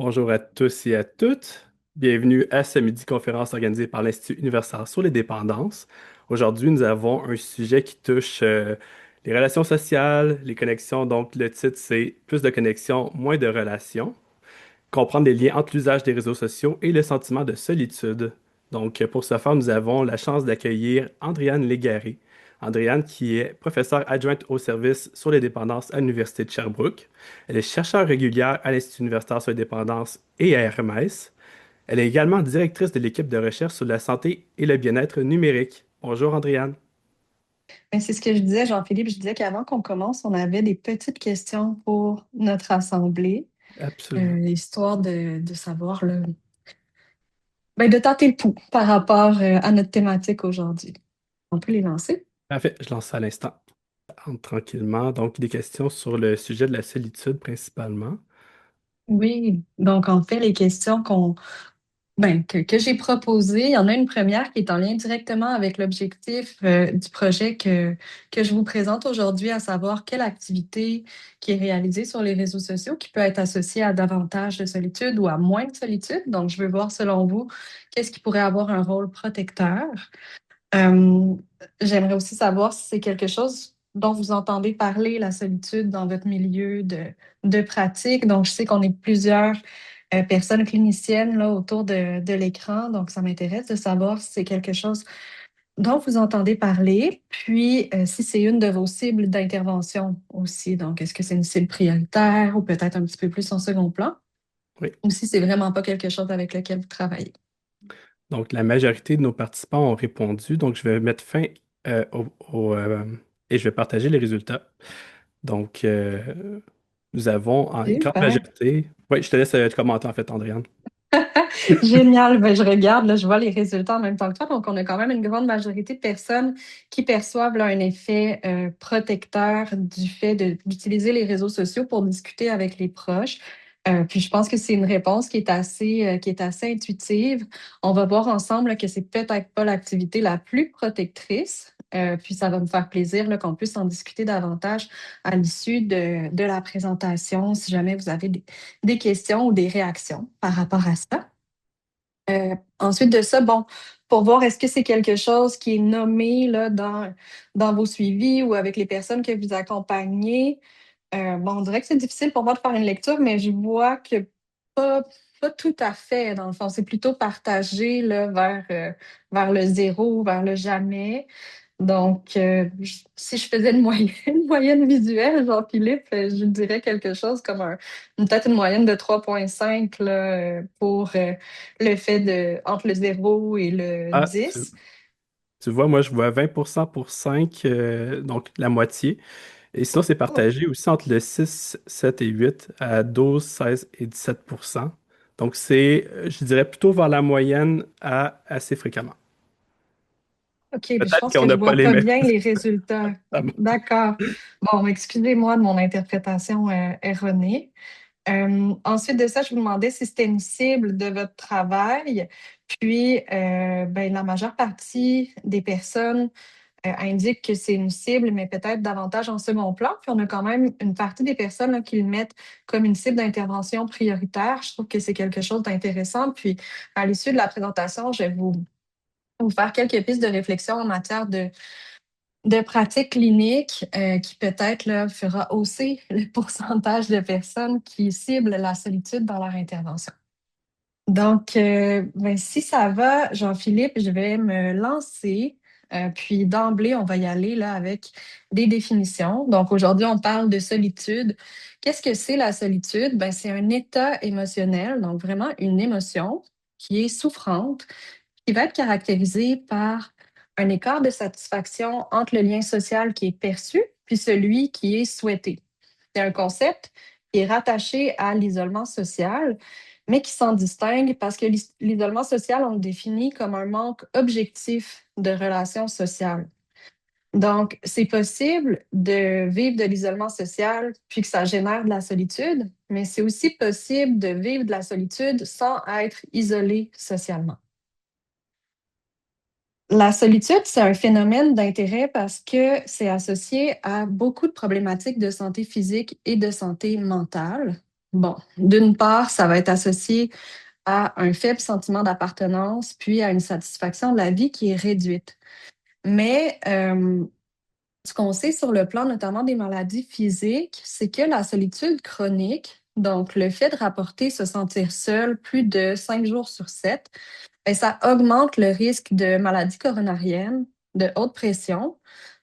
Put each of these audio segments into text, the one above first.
Bonjour à tous et à toutes. Bienvenue à ce midi conférence organisée par l'Institut universitaire sur les dépendances. Aujourd'hui, nous avons un sujet qui touche les relations sociales, les connexions. Donc, le titre, c'est Plus de connexions, moins de relations. Comprendre les liens entre l'usage des réseaux sociaux et le sentiment de solitude. Donc, pour ce faire, nous avons la chance d'accueillir Andréane Légaré. Andréane, qui est professeure adjointe au service sur les dépendances à l'Université de Sherbrooke. Elle est chercheure régulière à l'Institut universitaire sur les dépendances et à RMS. Elle est également directrice de l'équipe de recherche sur la santé et le bien-être numérique. Bonjour, Andréane. Ben, c'est ce que je disais, Jean-Philippe. Je disais qu'avant qu'on commence, on avait des petites questions pour notre assemblée, Absolument. histoire de savoir, de tâter le pouls par rapport à notre thématique aujourd'hui. On peut les lancer? Parfait, je lance ça à l'instant. Entre tranquillement. Donc, des questions sur le sujet de la solitude principalement. Oui, donc en fait, les questions que j'ai proposées, il y en a une première qui est en lien directement avec l'objectif du projet que je vous présente aujourd'hui, à savoir quelle activité qui est réalisée sur les réseaux sociaux qui peut être associée à davantage de solitude ou à moins de solitude. Donc, je veux voir selon vous, qu'est-ce qui pourrait avoir un rôle protecteur. Euh, J'aimerais aussi savoir si c'est quelque chose dont vous entendez parler, la solitude, dans votre milieu de pratique. Donc, je sais qu'on est plusieurs personnes cliniciennes là, autour de l'écran. Donc, ça m'intéresse de savoir si c'est quelque chose dont vous entendez parler, puis si c'est une de vos cibles d'intervention aussi. Donc, est-ce que c'est une cible prioritaire ou peut-être un petit peu plus en second plan, Oui. ou si c'est vraiment pas quelque chose avec lequel vous travaillez. Donc, la majorité de nos participants ont répondu. Donc, je vais mettre fin et je vais partager les résultats. Donc, nous avons en grande Super. majorité. Oui, je te laisse commenter en fait, Andréane. Génial. Ben, je regarde, là, je vois les résultats en même temps que toi. Donc, on a quand même une grande majorité de personnes qui perçoivent là, un effet protecteur du fait d'utiliser les réseaux sociaux pour discuter avec les proches. Puis, je pense que c'est une réponse qui est assez intuitive. On va voir ensemble là, que c'est peut-être pas l'activité la plus protectrice. Puis, ça va me faire plaisir là, qu'on puisse en discuter davantage à l'issue de la présentation, si jamais vous avez des questions ou des réactions par rapport à ça. Ensuite de ça, bon, pour voir est-ce que c'est quelque chose qui est nommé là, dans vos suivis ou avec les personnes que vous accompagnez. Bon, on dirait que c'est difficile pour moi de faire une lecture, mais je vois que pas, pas tout à fait, dans le fond. C'est plutôt partagé là, vers le zéro, vers le jamais. Donc, si je faisais une moyenne visuelle, Jean-Philippe, je dirais quelque chose comme peut-être une moyenne de 3,5 là, pour le fait entre le zéro et le Ah, 10. tu vois, moi, je vois 20% pour 5, donc la moitié. Et sinon, c'est Oh, partagé aussi entre le 6, 7 et 8 à 12, 16 et 17%. Donc, c'est, je dirais, plutôt vers la moyenne à assez fréquemment. OK, mais je Peut-être pense qu'on que je n'a pas vois les pas mêmes. bien les résultats. D'accord. Bon, excusez-moi de mon interprétation erronée. Ensuite de ça, je vous demandais si c'était une cible de votre travail. Puis, la majeure partie des personnes indiquent que c'est une cible, mais peut-être davantage en second plan. Puis, on a quand même une partie des personnes là, qui le mettent comme une cible d'intervention prioritaire. Je trouve que c'est quelque chose d'intéressant. Puis, à l'issue de la présentation, je vais vous faire quelques pistes de réflexion en matière de pratiques cliniques qui peut-être là, fera hausser le pourcentage de personnes qui ciblent la solitude dans leur intervention. Donc, si ça va, Jean-Philippe, je vais me lancer. Puis d'emblée, on va y aller là, avec des définitions. Donc, aujourd'hui, on parle de solitude. Qu'est-ce que c'est la solitude? Ben, c'est un état émotionnel, donc vraiment une émotion qui est souffrante, qui va être caractérisé par un écart de satisfaction entre le lien social qui est perçu puis celui qui est souhaité. C'est un concept qui est rattaché à l'isolement social, mais qui s'en distingue parce que l'isolement social, on le définit comme un manque objectif de relations sociales. Donc, c'est possible de vivre de l'isolement social puis que ça génère de la solitude, mais c'est aussi possible de vivre de la solitude sans être isolé socialement. La solitude, c'est un phénomène d'intérêt parce que c'est associé à beaucoup de problématiques de santé physique et de santé mentale. Bon, d'une part, ça va être associé à un faible sentiment d'appartenance, puis à une satisfaction de la vie qui est réduite. Mais ce qu'on sait sur le plan notamment des maladies physiques, c'est que la solitude chronique, donc le fait de rapporter se sentir seul plus de 5 jours sur 7, ben, ça augmente le risque de maladies coronariennes, de haute pression.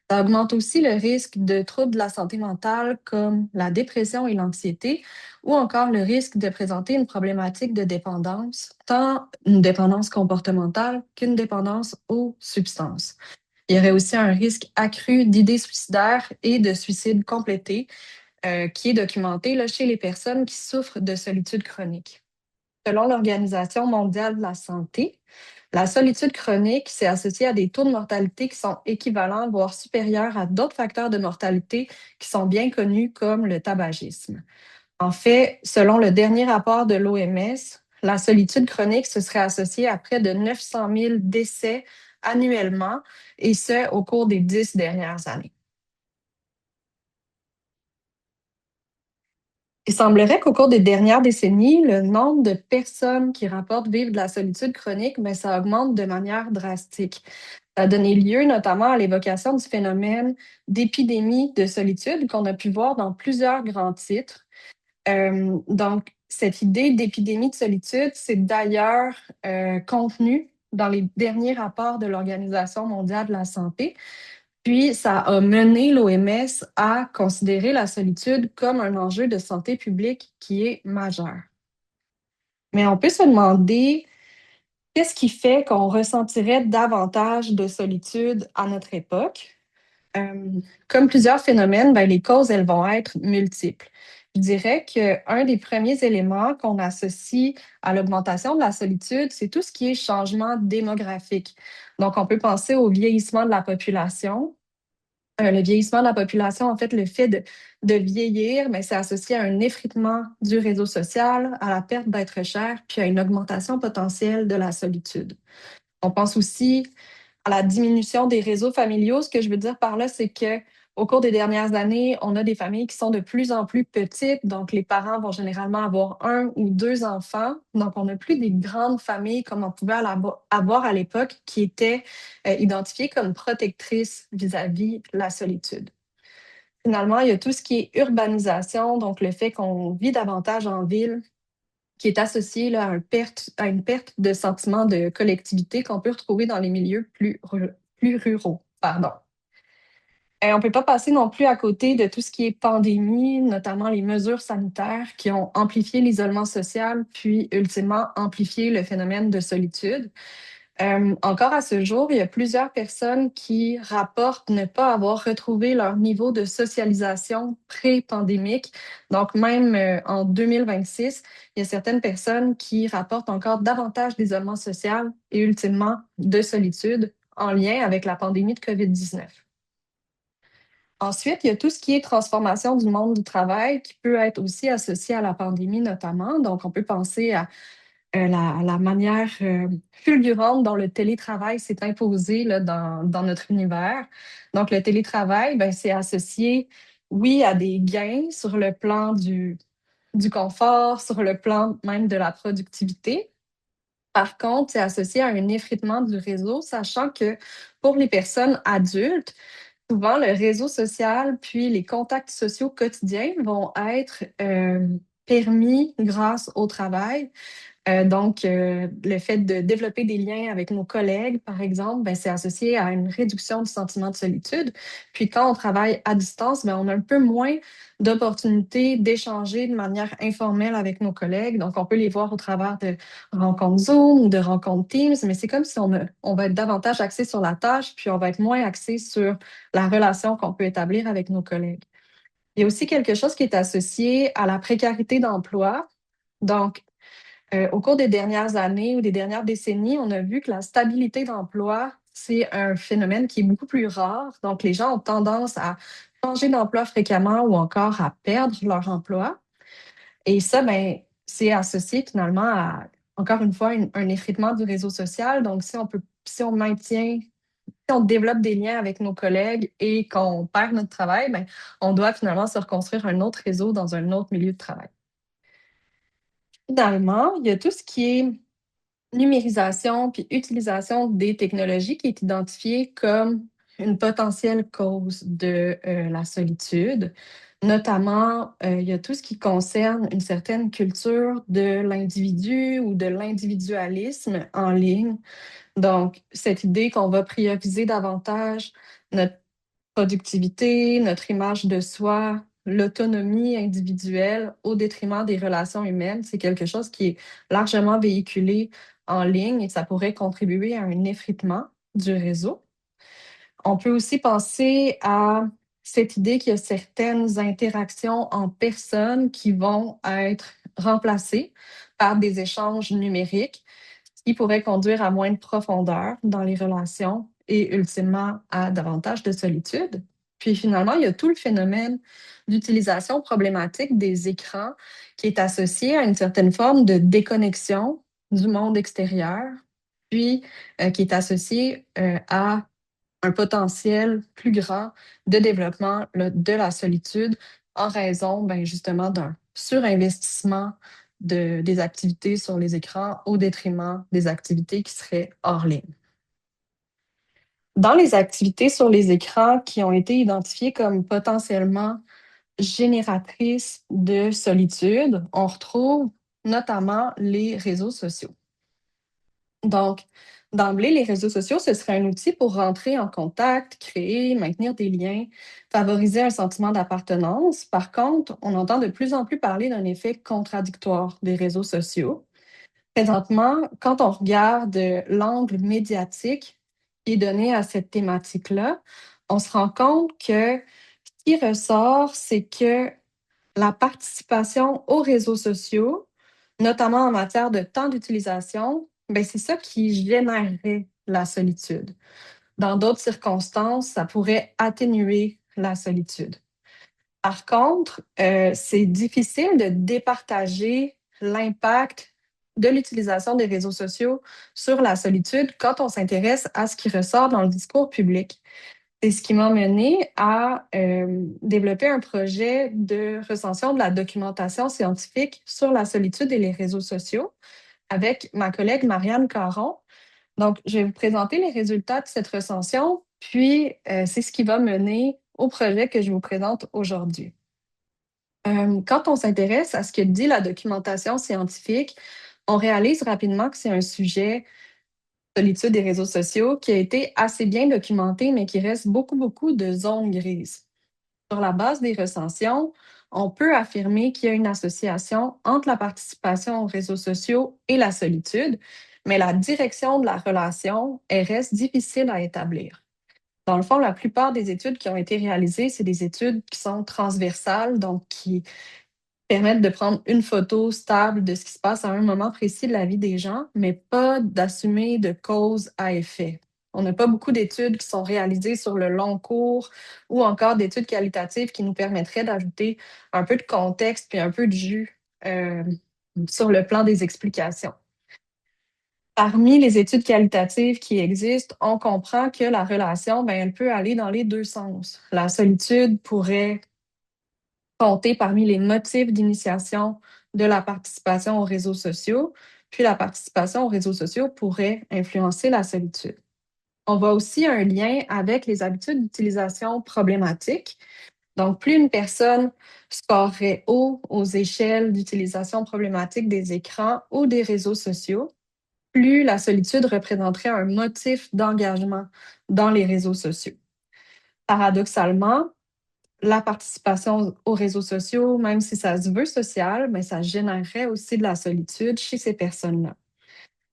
Ça augmente aussi le risque de troubles de la santé mentale comme la dépression et l'anxiété, ou encore le risque de présenter une problématique de dépendance, tant une dépendance comportementale qu'une dépendance aux substances. Il y aurait aussi un risque accru d'idées suicidaires et de suicide complété qui est documenté là, chez les personnes qui souffrent de solitude chronique. Selon l'Organisation mondiale de la santé, la solitude chronique, c'est associé à des taux de mortalité qui sont équivalents, voire supérieurs à d'autres facteurs de mortalité qui sont bien connus comme le tabagisme. En fait, selon le dernier rapport de l'OMS, la solitude chronique se serait associée à près de 900 000 décès annuellement, et ce, au cours des 10 dernières années. Il semblerait qu'au cours des dernières décennies, le nombre de personnes qui rapportent vivre de la solitude chronique, ben, ça augmente de manière drastique. Ça a donné lieu notamment à l'évocation du phénomène d'épidémie de solitude qu'on a pu voir dans plusieurs grands titres. Donc, cette idée d'épidémie de solitude, c'est d'ailleurs contenu dans les derniers rapports de l'Organisation mondiale de la santé. Puis, ça a mené l'OMS à considérer la solitude comme un enjeu de santé publique qui est majeur. Mais on peut se demander qu'est-ce qui fait qu'on ressentirait davantage de solitude à notre époque? Euh, Comme plusieurs phénomènes, ben, les causes, elles vont être multiples. Je dirais qu'un des premiers éléments qu'on associe à l'augmentation de la solitude, c'est tout ce qui est changement démographique. Donc, on peut penser au vieillissement de la population. Le vieillissement de la population, en fait, le fait de vieillir, mais c'est associé à un effritement du réseau social, à la perte d'être cher, puis à une augmentation potentielle de la solitude. On pense aussi à la diminution des réseaux familiaux. Ce que je veux dire par là, c'est que au cours des dernières années, on a des familles qui sont de plus en plus petites. Donc, les parents vont généralement avoir un ou deux enfants. Donc, on n'a plus des grandes familles comme on pouvait avoir à l'époque qui étaient identifiées comme protectrices vis-à-vis la solitude. Finalement, il y a tout ce qui est urbanisation, donc le fait qu'on vit davantage en ville, qui est associé là, à une perte de sentiment de collectivité qu'on peut retrouver dans les milieux plus ruraux. Pardon. Et on ne peut pas passer non plus à côté de tout ce qui est pandémie, notamment les mesures sanitaires qui ont amplifié l'isolement social, puis ultimement amplifié le phénomène de solitude. Encore à ce jour, il y a plusieurs personnes qui rapportent ne pas avoir retrouvé leur niveau de socialisation pré-pandémique. Donc, même en 2026, il y a certaines personnes qui rapportent encore davantage d'isolement social et ultimement de solitude en lien avec la pandémie de COVID-19. Ensuite, il y a tout ce qui est transformation du monde du travail qui peut être aussi associé à la pandémie notamment. Donc, on peut penser à la manière fulgurante dont le télétravail s'est imposé là, dans notre univers. Donc, le télétravail, ben, c'est associé, oui, à des gains sur le plan du confort, sur le plan même de la productivité. Par contre, c'est associé à un effritement du réseau, sachant que pour les personnes adultes, souvent le réseau social puis les contacts sociaux quotidiens vont être permis grâce au travail. Le fait de développer des liens avec nos collègues, par exemple, ben, c'est associé à une réduction du sentiment de solitude. Puis quand on travaille à distance, ben, on a un peu moins d'opportunités d'échanger de manière informelle avec nos collègues. Donc, on peut les voir au travers de rencontres Zoom ou de rencontres Teams, mais c'est comme si on va être davantage axé sur la tâche, puis on va être moins axé sur la relation qu'on peut établir avec nos collègues. Il y a aussi quelque chose qui est associé à la précarité d'emploi. Donc, au cours des dernières années ou des dernières décennies, on a vu que la stabilité d'emploi, c'est un phénomène qui est beaucoup plus rare. Donc, les gens ont tendance à changer d'emploi fréquemment ou encore à perdre leur emploi. Et ça, ben, c'est associé finalement à, encore une fois, un effritement du réseau social. Donc, si on maintient, si on développe des liens avec nos collègues et qu'on perd notre travail, ben, on doit finalement se reconstruire un autre réseau dans un autre milieu de travail. Finalement, il y a tout ce qui est numérisation puis utilisation des technologies qui est identifiée comme une potentielle cause de la solitude. Notamment, il y a tout ce qui concerne une certaine culture de l'individu ou de l'individualisme en ligne. Donc, cette idée qu'on va prioriser davantage notre productivité, notre image de soi, l'autonomie individuelle au détriment des relations humaines, c'est quelque chose qui est largement véhiculé en ligne et ça pourrait contribuer à un effritement du réseau. On peut aussi penser à cette idée qu'il y a certaines interactions en personne qui vont être remplacées par des échanges numériques, ce qui pourrait conduire à moins de profondeur dans les relations et ultimement à davantage de solitude. Puis finalement, il y a tout le phénomène d'utilisation problématique des écrans qui est associé à une certaine forme de déconnexion du monde extérieur, puis qui est associé à un potentiel plus grand de développement de la solitude en raison justement d'un surinvestissement des activités sur les écrans au détriment des activités qui seraient hors ligne. Dans les activités sur les écrans qui ont été identifiées comme potentiellement génératrices de solitude, on retrouve notamment les réseaux sociaux. Donc, d'emblée, les réseaux sociaux, ce serait un outil pour rentrer en contact, créer, maintenir des liens, favoriser un sentiment d'appartenance. Par contre, on entend de plus en plus parler d'un effet contradictoire des réseaux sociaux. Présentement, quand on regarde l'angle médiatique qui est donné à cette thématique-là, on se rend compte que ce qui ressort, c'est que la participation aux réseaux sociaux, notamment en matière de temps d'utilisation, c'est ça qui générerait la solitude. Dans d'autres circonstances, ça pourrait atténuer la solitude. Par contre, c'est difficile de départager l'impact de l'utilisation des réseaux sociaux sur la solitude quand on s'intéresse à ce qui ressort dans le discours public. C'est ce qui m'a mené à développer un projet de recension de la documentation scientifique sur la solitude et les réseaux sociaux avec ma collègue Marianne Caron. Donc, je vais vous présenter les résultats de cette recension, puis c'est ce qui va mener au projet que je vous présente aujourd'hui. Quand on s'intéresse à ce que dit la documentation scientifique, on réalise rapidement que c'est un sujet solitude des réseaux sociaux qui a été assez bien documenté, mais qui reste beaucoup de zones grises. Sur la base des recensions, on peut affirmer qu'il y a une association entre la participation aux réseaux sociaux et la solitude, mais la direction de la relation, elle reste difficile à établir. Dans le fond, la plupart des études qui ont été réalisées, c'est des études qui sont transversales, donc qui permettre de prendre une photo stable de ce qui se passe à un moment précis de la vie des gens, mais pas d'assumer de cause à effet. On n'a pas beaucoup d'études qui sont réalisées sur le long cours ou encore d'études qualitatives qui nous permettraient d'ajouter un peu de contexte puis un peu de jus sur le plan des explications. Parmi les études qualitatives qui existent, on comprend que la relation, elle peut aller dans les deux sens. La solitude pourrait compter parmi les motifs d'initiation de la participation aux réseaux sociaux, puis la participation aux réseaux sociaux pourrait influencer la solitude. On voit aussi un lien avec les habitudes d'utilisation problématiques. Donc, plus une personne scorerait haut aux échelles d'utilisation problématique des écrans ou des réseaux sociaux, plus la solitude représenterait un motif d'engagement dans les réseaux sociaux. Paradoxalement, la participation aux réseaux sociaux, même si ça se veut social, mais ça générerait aussi de la solitude chez ces personnes-là.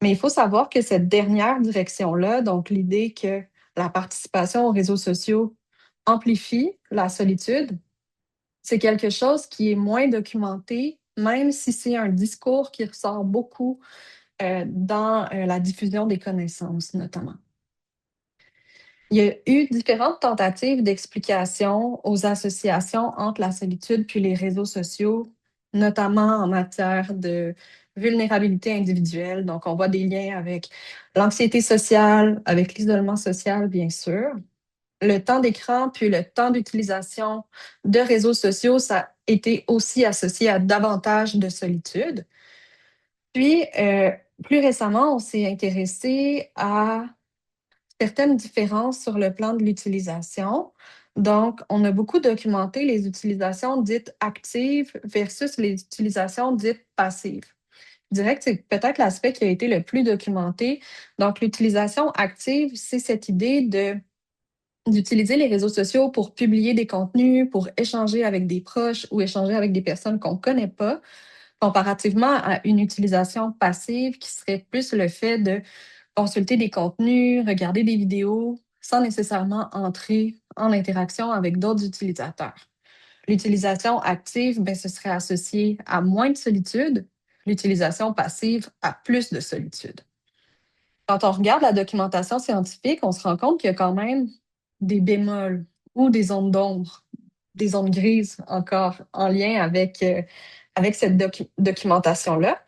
Mais il faut savoir que cette dernière direction-là, donc l'idée que la participation aux réseaux sociaux amplifie la solitude, c'est quelque chose qui est moins documenté, même si c'est un discours qui ressort beaucoup dans la diffusion des connaissances, notamment. Il y a eu différentes tentatives d'explication aux associations entre la solitude puis les réseaux sociaux, notamment en matière de vulnérabilité individuelle. Donc, on voit des liens avec l'anxiété sociale, avec l'isolement social, bien sûr. Le temps d'écran puis le temps d'utilisation de réseaux sociaux, ça a été aussi associé à davantage de solitude. Puis, plus récemment, on s'est intéressé à certaines différences sur le plan de l'utilisation. Donc, on a beaucoup documenté les utilisations dites actives versus les utilisations dites passives. Je dirais que c'est peut-être l'aspect qui a été le plus documenté. Donc, l'utilisation active, c'est cette idée d'utiliser les réseaux sociaux pour publier des contenus, pour échanger avec des proches ou échanger avec des personnes qu'on ne connaît pas, comparativement à une utilisation passive qui serait plus le fait de consulter des contenus, regarder des vidéos sans nécessairement entrer en interaction avec d'autres utilisateurs. L'utilisation active, ben, ce serait associé à moins de solitude, l'utilisation passive à plus de solitude. Quand on regarde la documentation scientifique, on se rend compte qu'il y a quand même des bémols ou des zones d'ombre, des zones grises encore en lien avec cette documentation-là.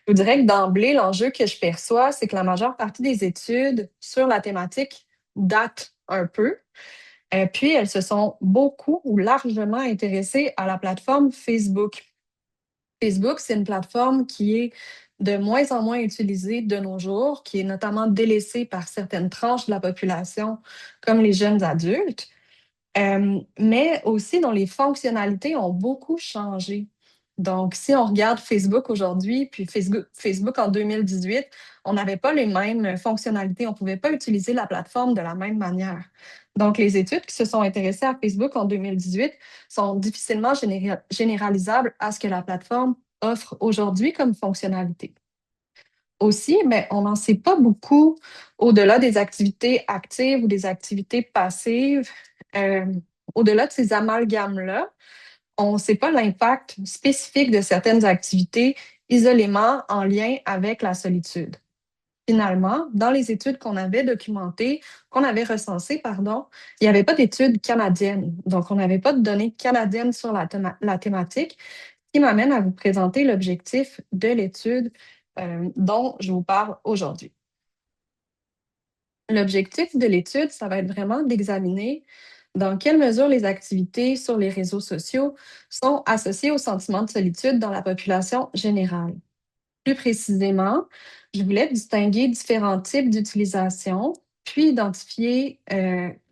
Je vous dirais que d'emblée, l'enjeu que je perçois, c'est que la majeure partie des études sur la thématique datent un peu. Puis, elles se sont beaucoup ou largement intéressées à la plateforme Facebook. Facebook, c'est une plateforme qui est de moins en moins utilisée de nos jours, qui est notamment délaissée par certaines tranches de la population, comme les jeunes adultes, mais aussi dont les fonctionnalités ont beaucoup changé. Donc, si on regarde Facebook aujourd'hui, puis Facebook en 2018, on n'avait pas les mêmes fonctionnalités. On ne pouvait pas utiliser la plateforme de la même manière. Donc, les études qui se sont intéressées à Facebook en 2018 sont difficilement généralisables à ce que la plateforme offre aujourd'hui comme fonctionnalité. Aussi, mais on n'en sait pas beaucoup au-delà des activités actives ou des activités passives. Euh, Au-delà de ces amalgames-là, on ne sait pas l'impact spécifique de certaines activités isolément en lien avec la solitude. Finalement, dans les études qu'on avait documentées, qu'on avait recensées, pardon, il n'y avait pas d'études canadiennes. Donc, on n'avait pas de données canadiennes sur la thématique, ce qui m'amène à vous présenter l'objectif de l'étude dont je vous parle aujourd'hui. L'objectif de l'étude, ça va être vraiment d'examiner dans quelle mesure les activités sur les réseaux sociaux sont associées au sentiment de solitude dans la population générale. Plus précisément, je voulais distinguer différents types d'utilisation, puis identifier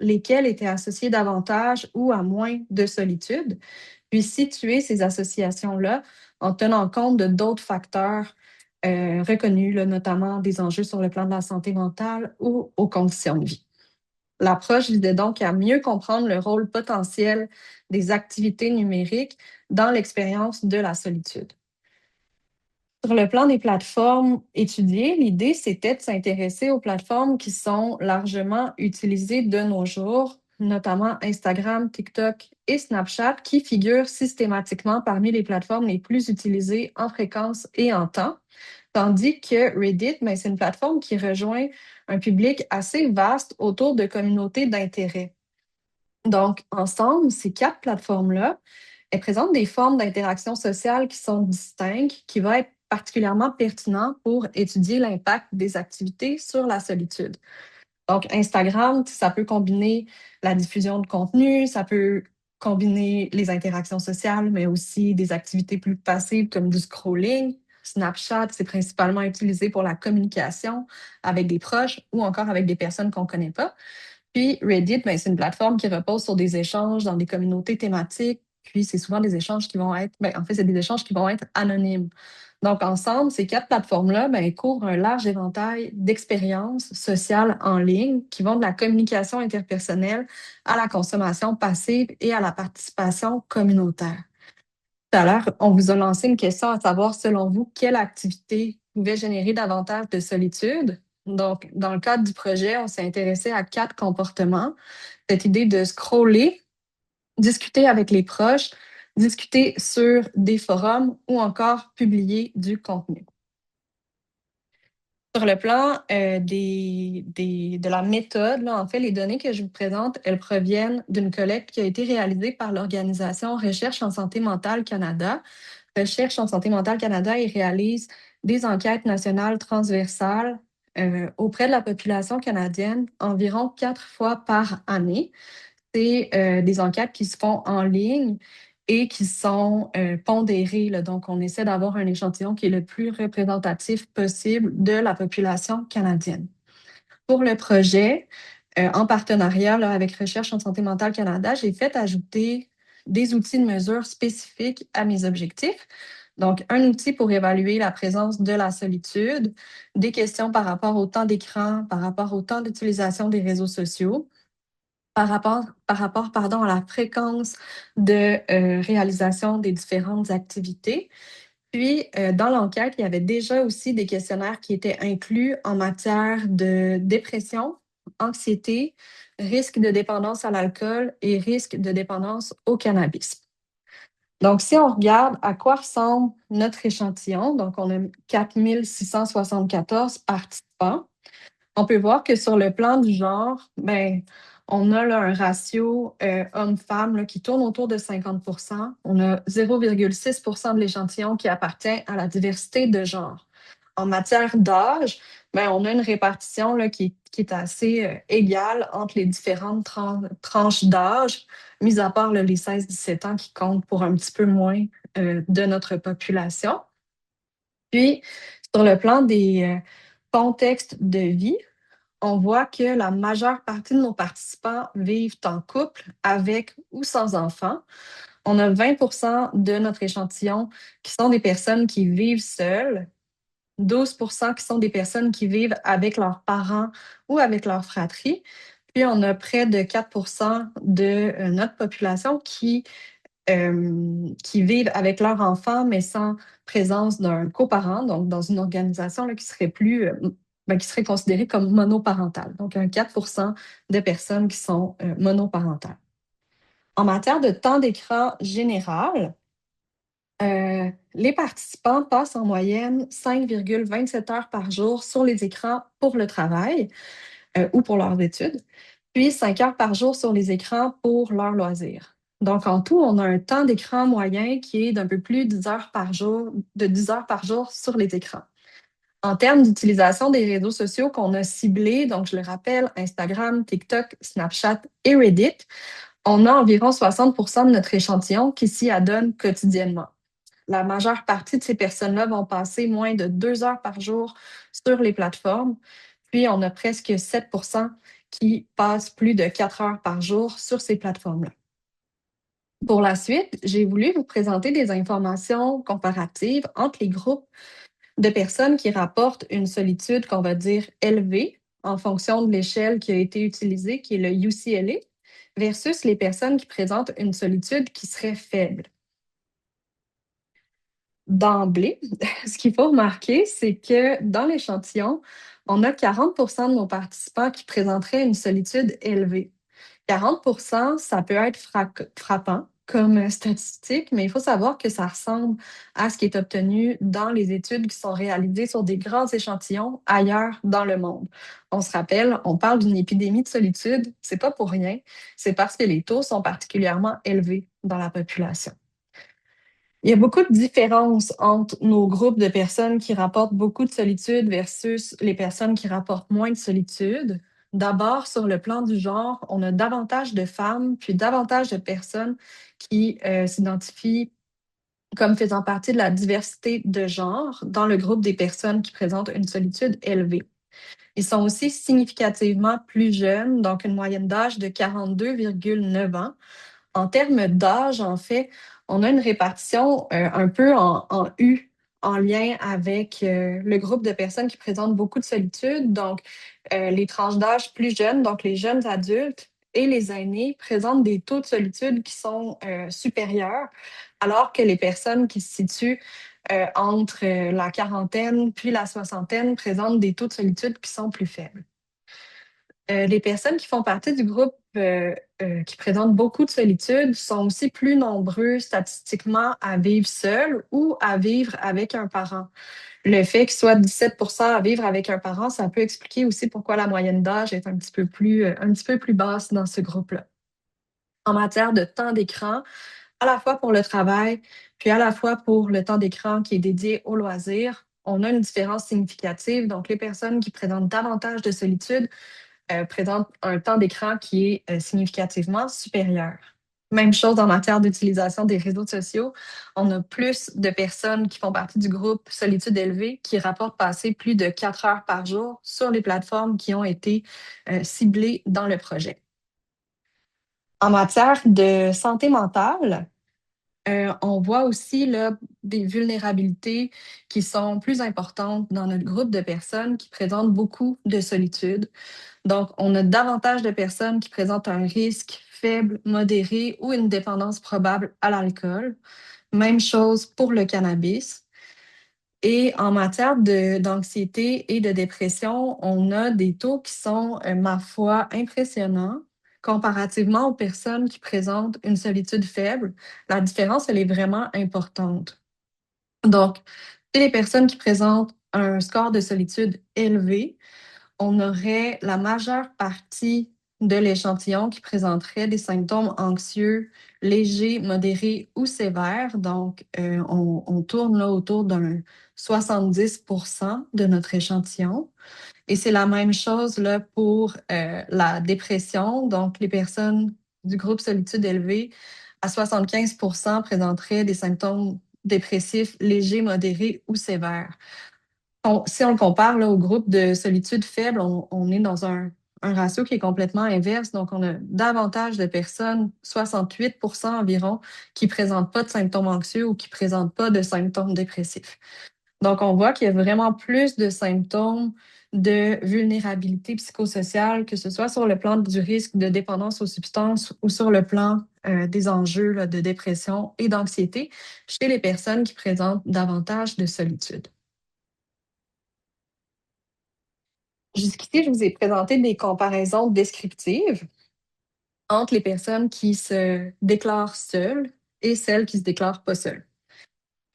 lesquels étaient associés davantage ou à moins de solitude, puis situer ces associations-là en tenant compte de d'autres facteurs reconnus, là, notamment des enjeux sur le plan de la santé mentale ou aux conditions de vie. L'approche visait donc à mieux comprendre le rôle potentiel des activités numériques dans l'expérience de la solitude. Sur le plan des plateformes étudiées, l'idée, c'était de s'intéresser aux plateformes qui sont largement utilisées de nos jours, notamment Instagram, TikTok et Snapchat, qui figurent systématiquement parmi les plateformes les plus utilisées en fréquence et en temps. Tandis que Reddit, ben, c'est une plateforme qui rejoint un public assez vaste autour de communautés d'intérêt. Donc, ensemble, ces quatre plateformes-là, elles présentent des formes d'interaction sociale qui sont distinctes, qui vont être particulièrement pertinentes pour étudier l'impact des activités sur la solitude. Donc, Instagram, ça peut combiner la diffusion de contenu, ça peut combiner les interactions sociales, mais aussi des activités plus passives comme du scrolling. Snapchat, c'est principalement utilisé pour la communication avec des proches ou encore avec des personnes qu'on ne connaît pas. Puis Reddit, ben, c'est une plateforme qui repose sur des échanges dans des communautés thématiques. Puis c'est souvent des échanges qui vont être, ben, en fait, c'est des échanges qui vont être anonymes. Donc, ensemble, ces quatre plateformes-là, ben, couvrent un large éventail d'expériences sociales en ligne qui vont de la communication interpersonnelle à la consommation passive et à la participation communautaire. Tout à l'heure, on vous a lancé une question à savoir, selon vous, quelle activité pouvait générer davantage de solitude? Donc, dans le cadre du projet, on s'est intéressé à quatre comportements. Cette idée de scroller, discuter avec les proches, discuter sur des forums ou encore publier du contenu. Sur le plan de la méthode, là, en fait, les données que je vous présente, elles proviennent d'une collecte qui a été réalisée par l'organisation Recherche en santé mentale Canada. Recherche en santé mentale Canada, il réalise des enquêtes nationales transversales auprès de la population canadienne environ 4 fois par année. C'est des enquêtes qui se font en ligne et qui sont pondérés, là. Donc, on essaie d'avoir un échantillon qui est le plus représentatif possible de la population canadienne. Pour le projet, en partenariat là, avec Recherche en santé mentale Canada, j'ai fait ajouter des outils de mesure spécifiques à mes objectifs. Donc, un outil pour évaluer la présence de la solitude, des questions par rapport au temps d'écran, par rapport au temps d'utilisation des réseaux sociaux, pardon, à la fréquence de réalisation des différentes activités. Puis, dans l'enquête, il y avait déjà aussi des questionnaires qui étaient inclus en matière de dépression, anxiété, risque de dépendance à l'alcool et risque de dépendance au cannabis. Donc, si on regarde à quoi ressemble notre échantillon, donc on a 4674 participants, on peut voir que sur le plan du genre, ben, on a là, un ratio homme-femme qui tourne autour de 50. On a 0,6 de l'échantillon qui appartient à la diversité de genre. En matière d'âge, ben, on a une répartition là, qui est assez égale entre les différentes tranches d'âge, mis à part là, les 16-17 ans qui comptent pour un petit peu moins de notre population. Puis, sur le plan des contextes de vie, on voit que la majeure partie de nos participants vivent en couple, avec ou sans enfants. On a 20 de notre échantillon qui sont des personnes qui vivent seules, 12 qui sont des personnes qui vivent avec leurs parents ou avec leur fratrie. Puis on a près de 4 de notre population qui vivent avec leurs enfants, mais sans présence d'un coparent, donc dans une organisation là, qui serait qui serait considérée comme monoparentale. Donc, un 4 de personnes qui sont monoparentales. En matière de temps d'écran général, les participants passent en moyenne 5,27 heures par jour sur les écrans pour le travail ou pour leurs études, puis 5 heures par jour sur les écrans pour leurs loisirs. Donc, en tout, on a un temps d'écran moyen qui est d'un peu plus de 10 heures par jour, de 10 heures par jour sur les écrans. En termes d'utilisation des réseaux sociaux qu'on a ciblés, donc je le rappelle, Instagram, TikTok, Snapchat et Reddit, on a environ 60 de notre échantillon qui s'y adonne quotidiennement. La majeure partie de ces personnes-là vont passer moins de 2 heures par jour sur les plateformes. Puis, on a presque 7 qui passent plus de 4 heures par jour sur ces plateformes-là. Pour la suite, j'ai voulu vous présenter des informations comparatives entre les groupes de personnes qui rapportent une solitude qu'on va dire élevée en fonction de l'échelle qui a été utilisée, qui est le UCLA, versus les personnes qui présentent une solitude qui serait faible. D'emblée, ce qu'il faut remarquer, c'est que dans l'échantillon, on a 40 de nos participants qui présenteraient une solitude élevée. 40 ça peut être frappant comme statistique, mais il faut savoir que ça ressemble à ce qui est obtenu dans les études qui sont réalisées sur des grands échantillons ailleurs dans le monde. On se rappelle, on parle d'une épidémie de solitude, c'est pas pour rien, c'est parce que les taux sont particulièrement élevés dans la population. Il y a beaucoup de différences entre nos groupes de personnes qui rapportent beaucoup de solitude versus les personnes qui rapportent moins de solitude. D'abord, sur le plan du genre, on a davantage de femmes, puis davantage de personnes qui s'identifient comme faisant partie de la diversité de genre dans le groupe des personnes qui présentent une solitude élevée. Ils sont aussi significativement plus jeunes, donc une moyenne d'âge de 42,9 ans. En termes d'âge, en fait, on a une répartition un peu en U, en lien avec le groupe de personnes qui présentent beaucoup de solitude. Donc, les tranches d'âge plus jeunes, donc les jeunes adultes et les aînés, présentent des taux de solitude qui sont supérieurs, alors que les personnes qui se situent entre la quarantaine puis la soixantaine présentent des taux de solitude qui sont plus faibles. Les personnes qui font partie du groupe qui présentent beaucoup de solitude sont aussi plus nombreux statistiquement à vivre seuls ou à vivre avec un parent. Le fait qu'il soit 17 à vivre avec un parent, ça peut expliquer aussi pourquoi la moyenne d'âge est un petit peu plus basse dans ce groupe-là. En matière de temps d'écran, à la fois pour le travail, puis à la fois pour le temps d'écran qui est dédié aux loisirs, on a une différence significative. Donc, les personnes qui présentent davantage de solitude présente un temps d'écran qui est significativement supérieur. Même chose en matière d'utilisation des réseaux sociaux. On a plus de personnes qui font partie du groupe Solitude élevée qui rapportent passer plus de 4 heures par jour sur les plateformes qui ont été ciblées dans le projet. En matière de santé mentale, on voit aussi là, des vulnérabilités qui sont plus importantes dans notre groupe de personnes qui présentent beaucoup de solitude. Donc, on a davantage de personnes qui présentent un risque faible, modéré ou une dépendance probable à l'alcool. Même chose pour le cannabis. Et en matière d'anxiété et de dépression, on a des taux qui sont, ma foi, impressionnants comparativement aux personnes qui présentent une solitude faible. La différence, elle est vraiment importante. Donc, chez les personnes qui présentent un score de solitude élevé, on aurait la majeure partie de l'échantillon qui présenterait des symptômes anxieux légers, modérés ou sévères. Donc, on tourne là autour d'un 70 de notre échantillon. Et c'est la même chose là, pour la dépression. Donc, les personnes du groupe solitude élevé, à 75 présenteraient des symptômes dépressifs légers, modérés ou sévères. Si on le compare là, au groupe de solitude faible, on est dans un ratio qui est complètement inverse. Donc, on a davantage de personnes, 68 environ, qui ne présentent pas de symptômes anxieux ou qui ne présentent pas de symptômes dépressifs. Donc, on voit qu'il y a vraiment plus de symptômes de vulnérabilité psychosociale, que ce soit sur le plan du risque de dépendance aux substances ou sur le plan des enjeux là, de dépression et d'anxiété chez les personnes qui présentent davantage de solitude. Jusqu'ici, je vous ai présenté des comparaisons descriptives entre les personnes qui se déclarent seules et celles qui se déclarent pas seules.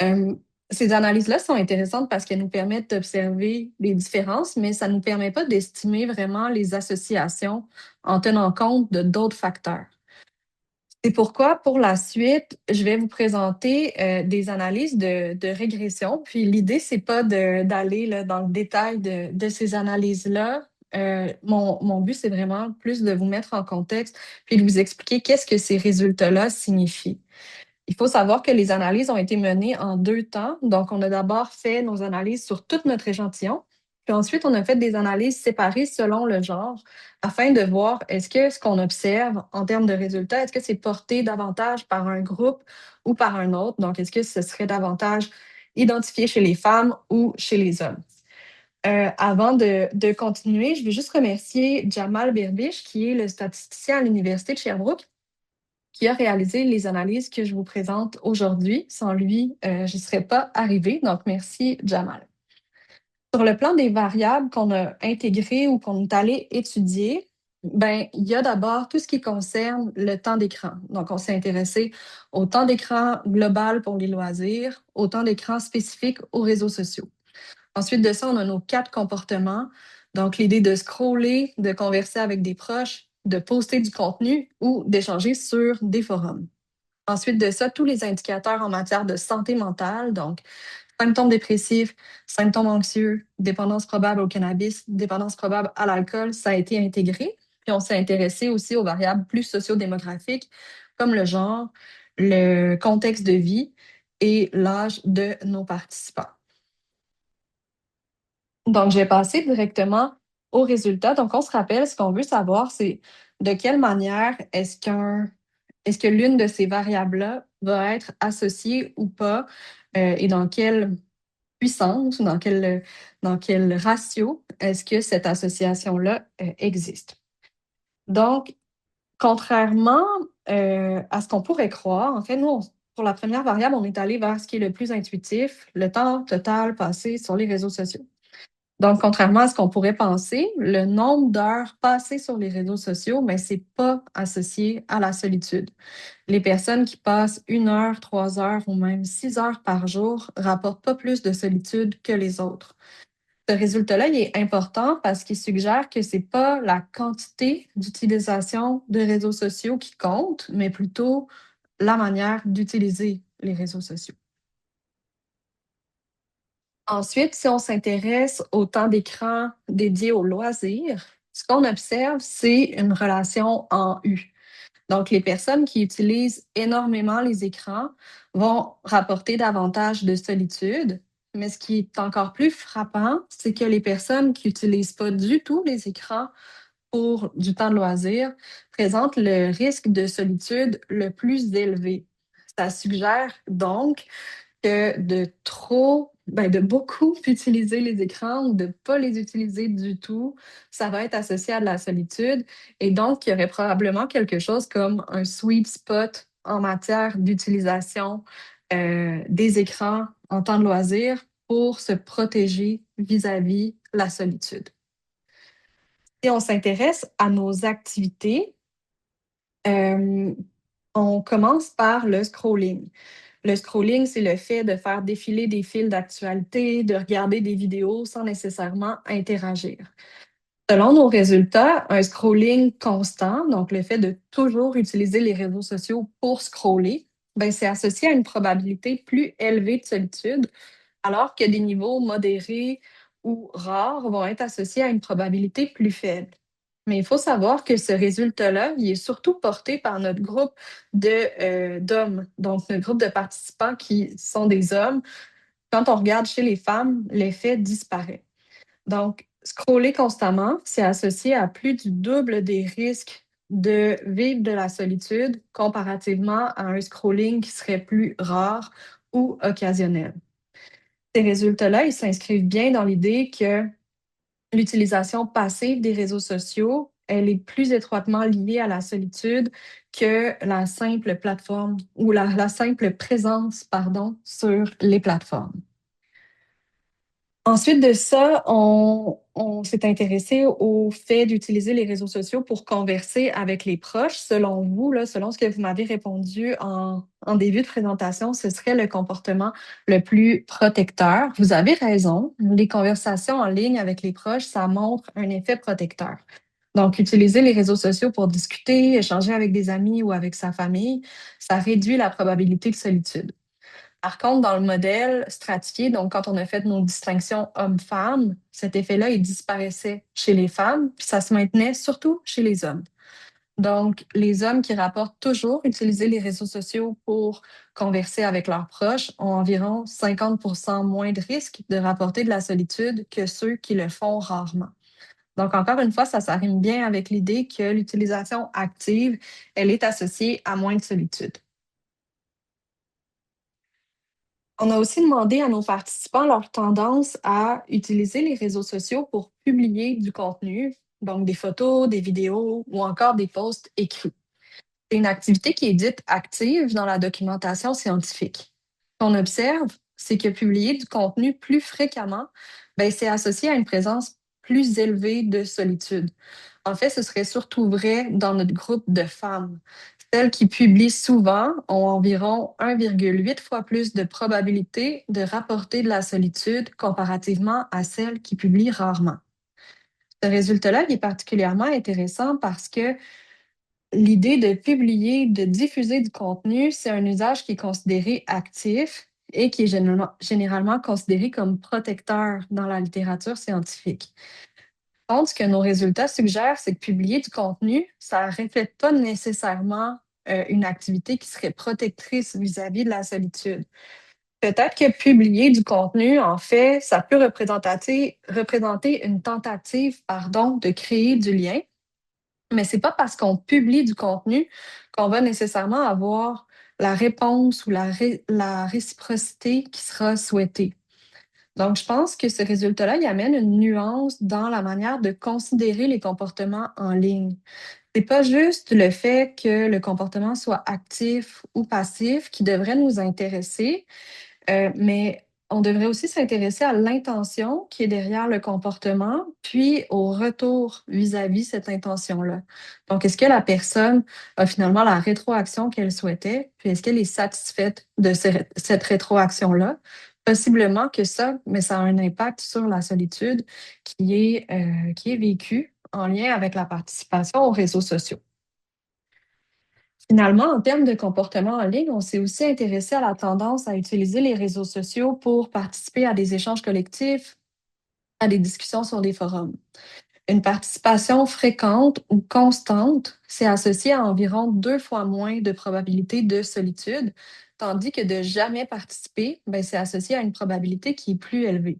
Euh, Ces analyses-là sont intéressantes parce qu'elles nous permettent d'observer les différences, mais ça ne nous permet pas d'estimer vraiment les associations en tenant compte de d'autres facteurs. C'est pourquoi, pour la suite, je vais vous présenter des analyses de régression. Puis l'idée, c'est pas d'aller là, dans le détail de ces analyses-là. Mon but, c'est vraiment plus de vous mettre en contexte puis de vous expliquer qu'est-ce que ces résultats-là signifient. Il faut savoir que les analyses ont été menées en 2 temps. Donc, on a d'abord fait nos analyses sur tout notre échantillon. Puis ensuite, on a fait des analyses séparées selon le genre afin de voir est-ce que ce qu'on observe en termes de résultats, est-ce que c'est porté davantage par un groupe ou par un autre? Donc, est-ce que ce serait davantage identifié chez les femmes ou chez les hommes? Avant de continuer, je vais juste remercier Jamal Berbiche, qui est le statisticien à l'Université de Sherbrooke, qui a réalisé les analyses que je vous présente aujourd'hui. Sans lui, je n'y serais pas arrivée. Donc, merci, Jamal. Sur le plan des variables qu'on a intégrées ou qu'on est allé étudier, ben, il y a d'abord tout ce qui concerne le temps d'écran. Donc, on s'est intéressé au temps d'écran global pour les loisirs, au temps d'écran spécifique aux réseaux sociaux. Ensuite de ça, on a nos 4 comportements. Donc, l'idée de scroller, de converser avec des proches, de poster du contenu ou d'échanger sur des forums. Ensuite de ça, tous les indicateurs en matière de santé mentale, donc symptômes dépressifs, symptômes anxieux, dépendance probable au cannabis, dépendance probable à l'alcool, ça a été intégré. Puis on s'est intéressé aussi aux variables plus sociodémographiques comme le genre, le contexte de vie et l'âge de nos participants. Donc, je vais passer directement aux résultats. Donc, on se rappelle, ce qu'on veut savoir, c'est de quelle manière est-ce que l'une de ces variables-là va être associée ou pas, et dans quelle puissance ou dans quel ratio est-ce que cette association-là existe. Donc, contrairement à ce qu'on pourrait croire, en fait, nous, pour la première variable, on est allé vers ce qui est le plus intuitif, le temps total passé sur les réseaux sociaux. Donc, contrairement à ce qu'on pourrait penser, le nombre d'heures passées sur les réseaux sociaux, mais c'est pas associé à la solitude. Les personnes qui passent 1 heure, 3 heures ou même 6 heures par jour rapportent pas plus de solitude que les autres. Ce résultat-là, il est important parce qu'il suggère que c'est pas la quantité d'utilisation de réseaux sociaux qui compte, mais plutôt la manière d'utiliser les réseaux sociaux. Ensuite, si on s'intéresse au temps d'écran dédié aux loisirs, ce qu'on observe, c'est une relation en U. Donc, les personnes qui utilisent énormément les écrans vont rapporter davantage de solitude. Mais ce qui est encore plus frappant, c'est que les personnes qui n'utilisent pas du tout les écrans pour du temps de loisir présentent le risque de solitude le plus élevé. Ça suggère donc que de beaucoup utiliser les écrans ou de ne pas les utiliser du tout, ça va être associé à de la solitude. Et donc, il y aurait probablement quelque chose comme un sweet spot en matière d'utilisation des écrans en temps de loisir pour se protéger vis-à-vis la solitude. Si on s'intéresse à nos activités, euh, on commence par le scrolling. Le scrolling, c'est le fait de faire défiler des fils d'actualité, de regarder des vidéos sans nécessairement interagir. Selon nos résultats, un scrolling constant, donc le fait de toujours utiliser les réseaux sociaux pour scroller, ben, c'est associé à une probabilité plus élevée de solitude, alors que des niveaux modérés ou rares vont être associés à une probabilité plus faible. Mais il faut savoir que ce résultat-là, il est surtout porté par notre groupe d'hommes, donc notre groupe de participants qui sont des hommes. Quand on regarde chez les femmes, l'effet disparaît. Donc, scroller constamment, c'est associé à plus du double des risques de vivre de la solitude comparativement à un scrolling qui serait plus rare ou occasionnel. Ces résultats-là, ils s'inscrivent bien dans l'idée que l'utilisation passive des réseaux sociaux, elle est plus étroitement liée à la solitude que la simple plateforme ou la simple présence, pardon, sur les plateformes. Ensuite de ça, on s'est intéressé au fait d'utiliser les réseaux sociaux pour converser avec les proches. Selon vous, là, selon ce que vous m'avez répondu en début de présentation, ce serait le comportement le plus protecteur. Vous avez raison. Les conversations en ligne avec les proches, ça montre un effet protecteur. Donc, utiliser les réseaux sociaux pour discuter, échanger avec des amis ou avec sa famille, ça réduit la probabilité de solitude. Par contre, dans le modèle stratifié, donc quand on a fait nos distinctions hommes-femmes, cet effet-là, il disparaissait chez les femmes, puis ça se maintenait surtout chez les hommes. Donc, les hommes qui rapportent toujours utiliser les réseaux sociaux pour converser avec leurs proches ont environ 50 moins de risques de rapporter de la solitude que ceux qui le font rarement. Donc, encore une fois, ça rime bien avec l'idée que l'utilisation active, elle est associée à moins de solitude. On a aussi demandé à nos participants leur tendance à utiliser les réseaux sociaux pour publier du contenu, donc des photos, des vidéos ou encore des posts écrits. C'est une activité qui est dite active dans la documentation scientifique. Ce qu'on observe, c'est que publier du contenu plus fréquemment, ben, c'est associé à une présence plus élevée de solitude. En fait, ce serait surtout vrai dans notre groupe de femmes. Celles qui publient souvent ont environ 1,8 fois plus de probabilité de rapporter de la solitude comparativement à celles qui publient rarement. Ce résultat-là est particulièrement intéressant parce que l'idée de publier, de diffuser du contenu, c'est un usage qui est considéré actif et qui est généralement considéré comme protecteur dans la littérature scientifique. Contre, ce que nos résultats suggèrent, c'est que publier du contenu, ça ne reflète pas nécessairement une activité qui serait protectrice vis-à-vis de la solitude. Peut-être que publier du contenu, en fait, ça peut représenter une tentative, pardon, de créer du lien, mais c'est pas parce qu'on publie du contenu qu'on va nécessairement avoir la réponse ou la réciprocité qui sera souhaitée. Donc, je pense que ce résultat-là, il amène une nuance dans la manière de considérer les comportements en ligne. C'est pas juste le fait que le comportement soit actif ou passif qui devrait nous intéresser, mais on devrait aussi s'intéresser à l'intention qui est derrière le comportement, puis au retour vis-à-vis cette intention-là. Donc, est-ce que la personne a finalement la rétroaction qu'elle souhaitait, puis est-ce qu'elle est satisfaite de cette rétroaction-là? Possiblement que ça, mais ça a un impact sur la solitude qui est vécue en lien avec la participation aux réseaux sociaux. Finalement, en termes de comportement en ligne, on s'est aussi intéressé à la tendance à utiliser les réseaux sociaux pour participer à des échanges collectifs, à des discussions sur des forums. Une participation fréquente ou constante, c'est associé à environ 2 fois moins de probabilité de solitude, tandis que de jamais participer, ben, c'est associé à une probabilité qui est plus élevée.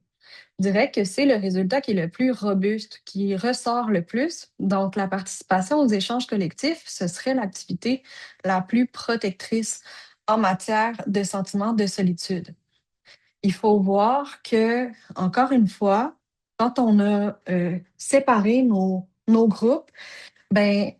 Je dirais que c'est le résultat qui est le plus robuste, qui ressort le plus. Donc, la participation aux échanges collectifs, ce serait l'activité la plus protectrice en matière de sentiment de solitude. Il faut voir que, encore une fois, quand on a séparé nos groupes, ben,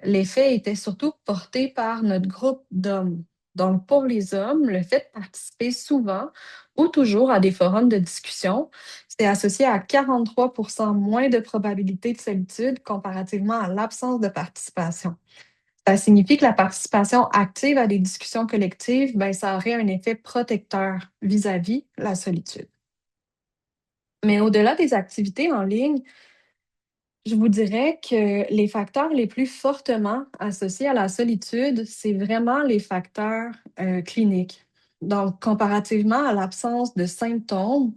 l'effet était surtout porté par notre groupe d'hommes. Donc, pour les hommes, le fait de participer souvent ou toujours à des forums de discussion, c'est associé à 43 moins de probabilité de solitude comparativement à l'absence de participation. Ça signifie que la participation active à des discussions collectives, ben, ça aurait un effet protecteur vis-à-vis la solitude. Mais au-delà des activités en ligne, je vous dirais que les facteurs les plus fortement associés à la solitude, c'est vraiment les facteurs cliniques. Donc, comparativement à l'absence de symptômes,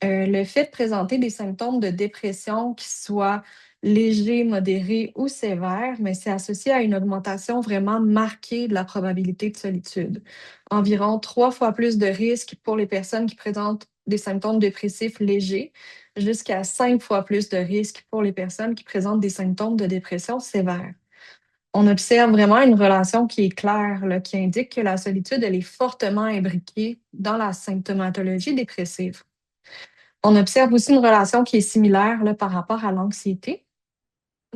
le fait de présenter des symptômes de dépression qui soient légers, modérés ou sévères, mais c'est associé à une augmentation vraiment marquée de la probabilité de solitude. Environ 3 fois plus de risques pour les personnes qui présentent des symptômes dépressifs légers, jusqu'à 5 fois plus de risques pour les personnes qui présentent des symptômes de dépression sévères. On observe vraiment une relation qui est claire, là, qui indique que la solitude, elle est fortement imbriquée dans la symptomatologie dépressive. On observe aussi une relation qui est similaire là, par rapport à l'anxiété.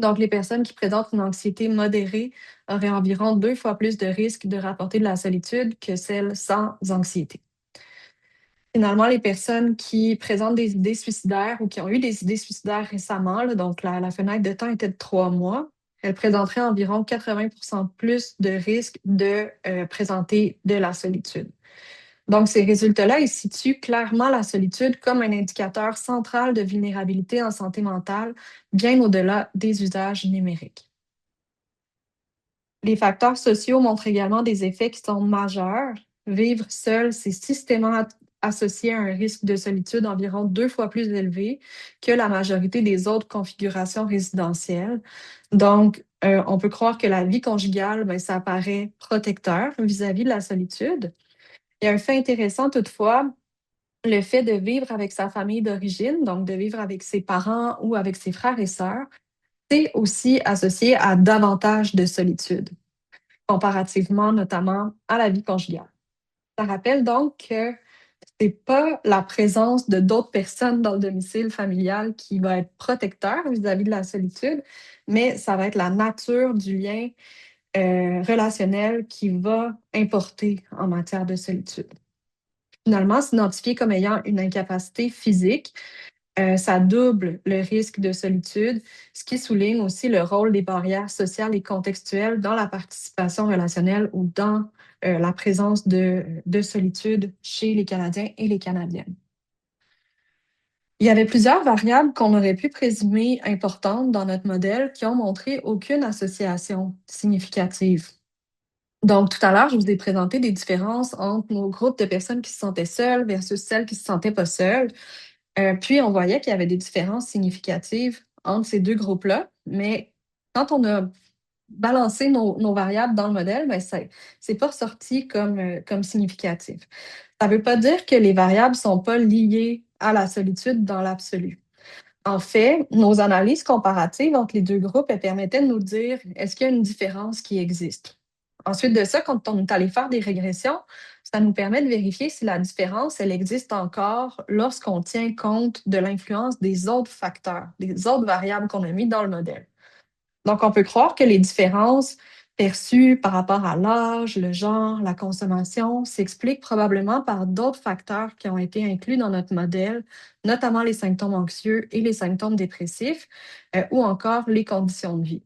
Donc, les personnes qui présentent une anxiété modérée auraient environ 2 fois plus de risques de rapporter de la solitude que celles sans anxiété. Finalement, les personnes qui présentent des idées suicidaires ou qui ont eu des idées suicidaires récemment, là, donc la fenêtre de temps était de 3 mois, elles présenteraient environ 80 plus de risques de présenter de la solitude. Donc, ces résultats-là, ils situent clairement la solitude comme un indicateur central de vulnérabilité en santé mentale, bien au-delà des usages numériques. Les facteurs sociaux montrent également des effets qui sont majeurs. Vivre seul, c'est systématiquement associé à un risque de solitude environ 2 fois plus élevé que la majorité des autres configurations résidentielles. Donc, on peut croire que la vie conjugale, ben, ça paraît protecteur vis-à-vis de la solitude. Il y a un fait intéressant toutefois, le fait de vivre avec sa famille d'origine, donc de vivre avec ses parents ou avec ses frères et sœurs, c'est aussi associé à davantage de solitude, comparativement notamment à la vie conjugale. Ça rappelle donc que c'est pas la présence de d'autres personnes dans le domicile familial qui va être protecteur vis-à-vis de la solitude, mais ça va être la nature du lien relationnel qui va importer en matière de solitude. Finalement, s'identifier comme ayant une incapacité physique, ça double le risque de solitude, ce qui souligne aussi le rôle des barrières sociales et contextuelles dans la participation relationnelle ou dans la présence de solitude chez les Canadiens et les Canadiennes. Il y avait plusieurs variables qu'on aurait pu présumer importantes dans notre modèle qui ont montré aucune association significative. Donc, tout à l'heure, je vous ai présenté des différences entre nos groupes de personnes qui se sentaient seules versus celles qui ne se sentaient pas seules. Puis, on voyait qu'il y avait des différences significatives entre ces deux groupes-là. Mais quand on a balancé nos variables dans le modèle, ben, c'est pas ressorti comme significatif. Ça ne veut pas dire que les variables ne sont pas liées à la solitude dans l'absolu. En fait, nos analyses comparatives entre les deux groupes, elles permettaient de nous dire est-ce qu'il y a une différence qui existe. Ensuite de ça, quand on est allé faire des régressions, ça nous permet de vérifier si la différence, elle existe encore lorsqu'on tient compte de l'influence des autres facteurs, des autres variables qu'on a mis dans le modèle. Donc, on peut croire que les différences perçues par rapport à l'âge, le genre, la consommation s'expliquent probablement par d'autres facteurs qui ont été inclus dans notre modèle, notamment les symptômes anxieux et les symptômes dépressifs, ou encore les conditions de vie.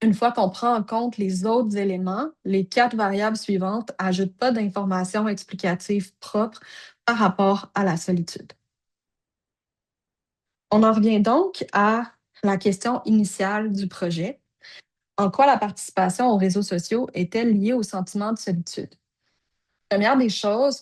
Une fois qu'on prend en compte les autres éléments, les 4 variables suivantes n'ajoutent pas d'informations explicatives propres par rapport à la solitude. On en revient donc à la question initiale du projet. En quoi la participation aux réseaux sociaux est-elle liée au sentiment de solitude? Première des choses,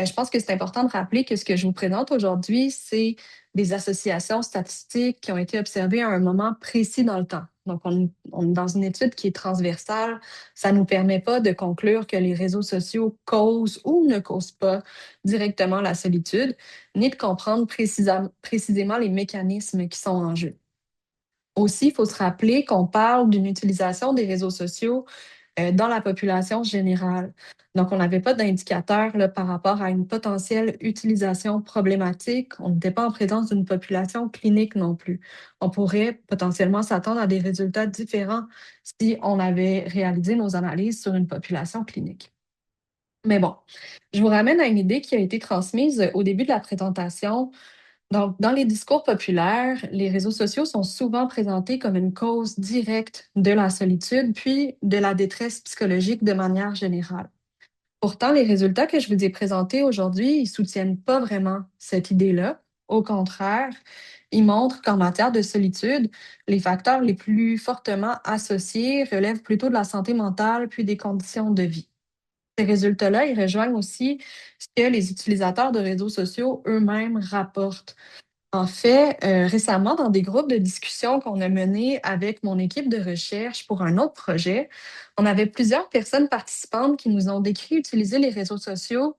Je pense que c'est important de rappeler que ce que je vous présente aujourd'hui, c'est des associations statistiques qui ont été observées à un moment précis dans le temps. Donc, on est dans une étude qui est transversale. Ça ne nous permet pas de conclure que les réseaux sociaux causent ou ne causent pas directement la solitude, ni de comprendre précisément les mécanismes qui sont en jeu. Aussi, il faut se rappeler qu'on parle d'une utilisation des réseaux sociaux dans la population générale. Donc, on n'avait pas d'indicateur là, par rapport à une potentielle utilisation problématique. On n'était pas en présence d'une population clinique non plus. On pourrait potentiellement s'attendre à des résultats différents si on avait réalisé nos analyses sur une population clinique. Mais bon, je vous ramène à une idée qui a été transmise au début de la présentation. Donc, dans les discours populaires, les réseaux sociaux sont souvent présentés comme une cause directe de la solitude, puis de la détresse psychologique de manière générale. Pourtant, les résultats que je vous ai présentés aujourd'hui, ils soutiennent pas vraiment cette idée-là. Au contraire, ils montrent qu'en matière de solitude, les facteurs les plus fortement associés relèvent plutôt de la santé mentale puis des conditions de vie. Ces résultats-là, ils rejoignent aussi ce que les utilisateurs de réseaux sociaux eux-mêmes rapportent. En fait, récemment, dans des groupes de discussion qu'on a menés avec mon équipe de recherche pour un autre projet, on avait plusieurs personnes participantes qui nous ont décrit utiliser les réseaux sociaux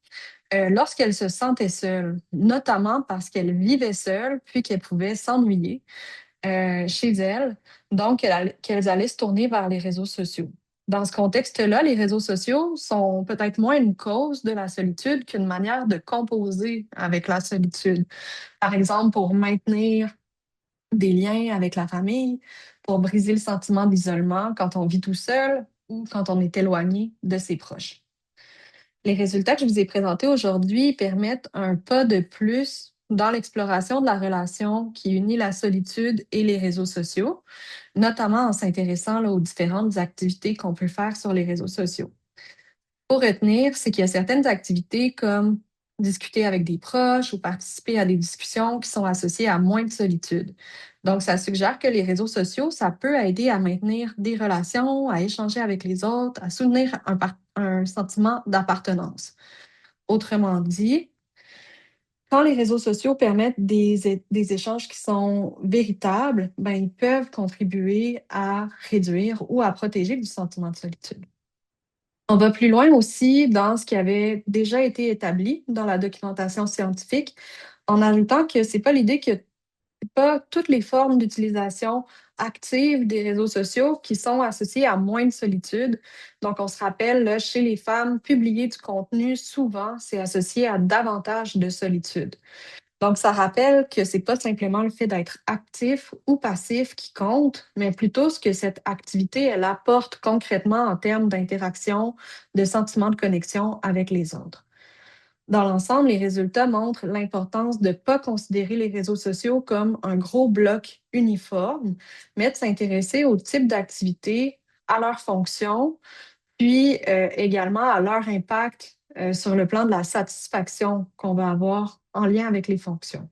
lorsqu'elles se sentaient seules, notamment parce qu'elles vivaient seules, puis qu'elles pouvaient s'ennuyer chez elles, donc qu'elles allaient se tourner vers les réseaux sociaux. Dans ce contexte-là, les réseaux sociaux sont peut-être moins une cause de la solitude qu'une manière de composer avec la solitude. Par exemple, pour maintenir des liens avec la famille, pour briser le sentiment d'isolement quand on vit tout seul ou quand on est éloigné de ses proches. Les résultats que je vous ai présentés aujourd'hui permettent un pas de plus dans l'exploration de la relation qui unit la solitude et les réseaux sociaux, notamment en s'intéressant là, aux différentes activités qu'on peut faire sur les réseaux sociaux. Pour retenir, c'est qu'il y a certaines activités comme discuter avec des proches ou participer à des discussions qui sont associées à moins de solitude. Donc, ça suggère que les réseaux sociaux, ça peut aider à maintenir des relations, à échanger avec les autres, à soutenir un sentiment d'appartenance. Autrement dit, quand les réseaux sociaux permettent des échanges qui sont véritables, ben, ils peuvent contribuer à réduire ou à protéger du sentiment de solitude. On va plus loin aussi dans ce qui avait déjà été établi dans la documentation scientifique, en ajoutant que c'est pas l'idée que pas toutes les formes d'utilisation active des réseaux sociaux qui sont associées à moins de solitude. Donc, on se rappelle, là, chez les femmes, publier du contenu, souvent, c'est associé à davantage de solitude. Donc, ça rappelle que c'est pas simplement le fait d'être actif ou passif qui compte, mais plutôt ce que cette activité, elle apporte concrètement en termes d'interaction, de sentiment de connexion avec les autres. Dans l'ensemble, les résultats montrent l'importance de ne pas considérer les réseaux sociaux comme un gros bloc uniforme, mais de s'intéresser au type d'activité, à leur fonction, puis également à leur impact sur le plan de la satisfaction qu'on va avoir en lien avec les fonctions.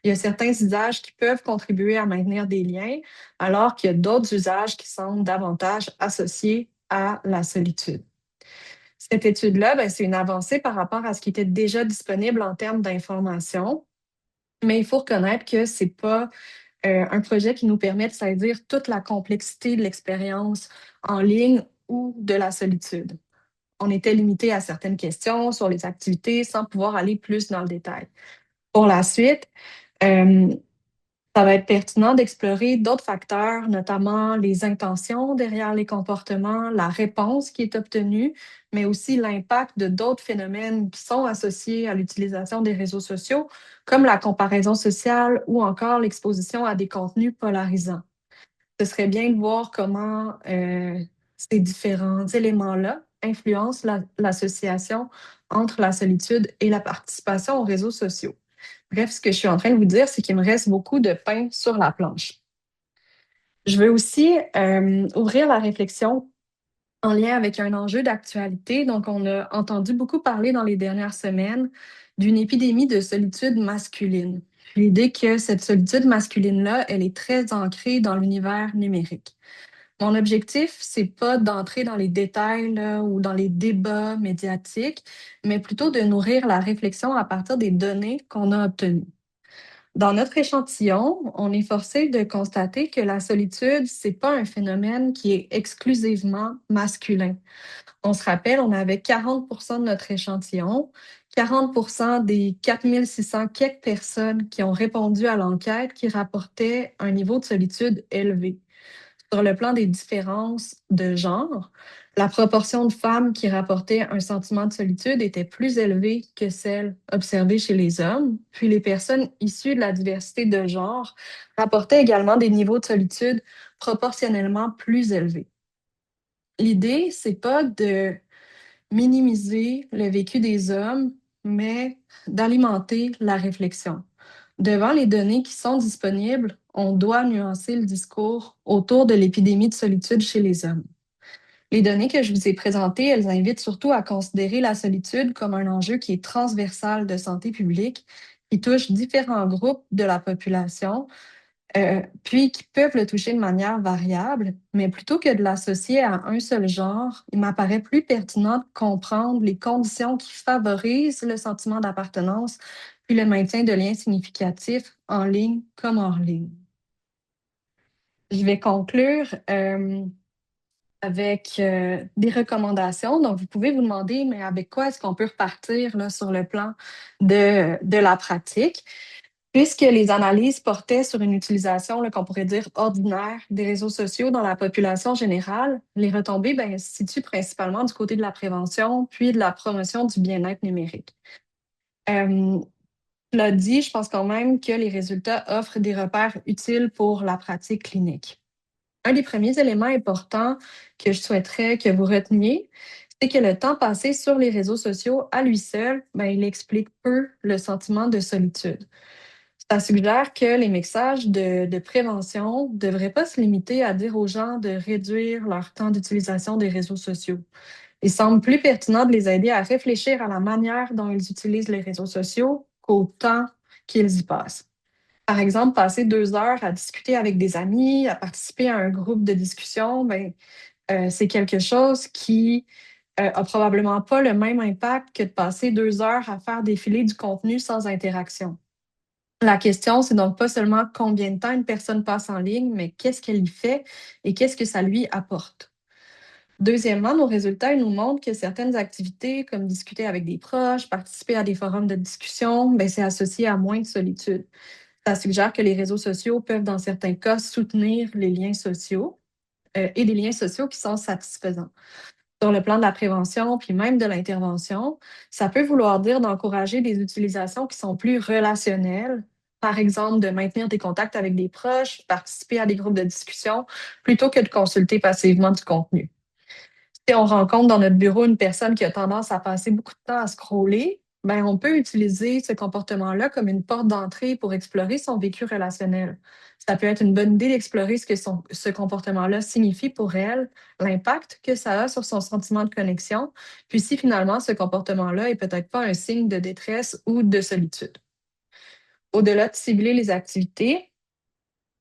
Il y a certains usages qui peuvent contribuer à maintenir des liens, alors qu'il y a d'autres usages qui sont davantage associés à la solitude. Cette étude-là, ben, c'est une avancée par rapport à ce qui était déjà disponible en termes d'information, mais il faut reconnaître que ce n'est pas un projet qui nous permet de saisir toute la complexité de l'expérience en ligne ou de la solitude. On était limité à certaines questions sur les activités sans pouvoir aller plus dans le détail. Pour la suite, euh, ça va être pertinent d'explorer d'autres facteurs, notamment les intentions derrière les comportements, la réponse qui est obtenue, mais aussi l'impact de d'autres phénomènes qui sont associés à l'utilisation des réseaux sociaux, comme la comparaison sociale ou encore l'exposition à des contenus polarisants. Ce serait bien de voir comment ces différents éléments-là influencent l'association entre la solitude et la participation aux réseaux sociaux. Bref, ce que je suis en train de vous dire, c'est qu'il me reste beaucoup de pain sur la planche. Je veux aussi ouvrir la réflexion en lien avec un enjeu d'actualité. Donc, on a entendu beaucoup parler dans les dernières semaines d'une épidémie de solitude masculine. L'idée que cette solitude masculine-là, elle est très ancrée dans l'univers numérique. Mon objectif, c'est pas d'entrer dans les détails là, ou dans les débats médiatiques, mais plutôt de nourrir la réflexion à partir des données qu'on a obtenues. Dans notre échantillon, on est forcé de constater que la solitude, c'est pas un phénomène qui est exclusivement masculin. On se rappelle, on avait 40 de notre échantillon, 40 des 4600 quelques personnes qui ont répondu à l'enquête qui rapportaient un niveau de solitude élevé. Sur le plan des différences de genre, la proportion de femmes qui rapportaient un sentiment de solitude était plus élevée que celle observée chez les hommes. Puis les personnes issues de la diversité de genre rapportaient également des niveaux de solitude proportionnellement plus élevés. L'idée, c'est pas de minimiser le vécu des hommes, mais d'alimenter la réflexion. Devant les données qui sont disponibles, on doit nuancer le discours autour de l'épidémie de solitude chez les hommes. Les données que je vous ai présentées, elles invitent surtout à considérer la solitude comme un enjeu qui est transversal de santé publique, qui touche différents groupes de la population, puis qui peuvent le toucher de manière variable, mais plutôt que de l'associer à un seul genre, il m'apparaît plus pertinent de comprendre les conditions qui favorisent le sentiment d'appartenance, puis le maintien de liens significatifs en ligne comme hors ligne. Je vais conclure avec des recommandations. Donc, vous pouvez vous demander, mais avec quoi est-ce qu'on peut repartir là, sur le plan de la pratique? Puisque les analyses portaient sur une utilisation qu'on pourrait dire ordinaire des réseaux sociaux dans la population générale, les retombées se situent principalement du côté de la prévention puis de la promotion du bien-être numérique. Euh, Cela dit, je pense quand même que les résultats offrent des repères utiles pour la pratique clinique. Un des premiers éléments importants que je souhaiterais que vous reteniez, c'est que le temps passé sur les réseaux sociaux à lui seul, il explique peu le sentiment de solitude. Ça suggère que les messages de prévention ne devraient pas se limiter à dire aux gens de réduire leur temps d'utilisation des réseaux sociaux. Il semble plus pertinent de les aider à réfléchir à la manière dont ils utilisent les réseaux sociaux qu'au temps qu'ils y passent. Par exemple, passer 2 heures à discuter avec des amis, à participer à un groupe de discussion, c'est quelque chose qui a probablement pas le même impact que de passer 2 heures à faire défiler du contenu sans interaction. La question, c'est donc pas seulement combien de temps une personne passe en ligne, mais qu'est-ce qu'elle y fait et qu'est-ce que ça lui apporte. Deuxièmement, nos résultats ils nous montrent que certaines activités, comme discuter avec des proches, participer à des forums de discussion, c'est associé à moins de solitude. Ça suggère que les réseaux sociaux peuvent, dans certains cas, soutenir les liens sociaux et des liens sociaux qui sont satisfaisants. Sur le plan de la prévention, puis même de l'intervention, ça peut vouloir dire d'encourager des utilisations qui sont plus relationnelles, par exemple de maintenir des contacts avec des proches, participer à des groupes de discussion, plutôt que de consulter passivement du contenu. Si on rencontre dans notre bureau une personne qui a tendance à passer beaucoup de temps à scroller, on peut utiliser ce comportement-là comme une porte d'entrée pour explorer son vécu relationnel. Ça peut être une bonne idée d'explorer ce que ce comportement-là signifie pour elle, l'impact que ça a sur son sentiment de connexion, puis si finalement ce comportement-là est peut-être pas un signe de détresse ou de solitude. Au-delà de cibler les activités,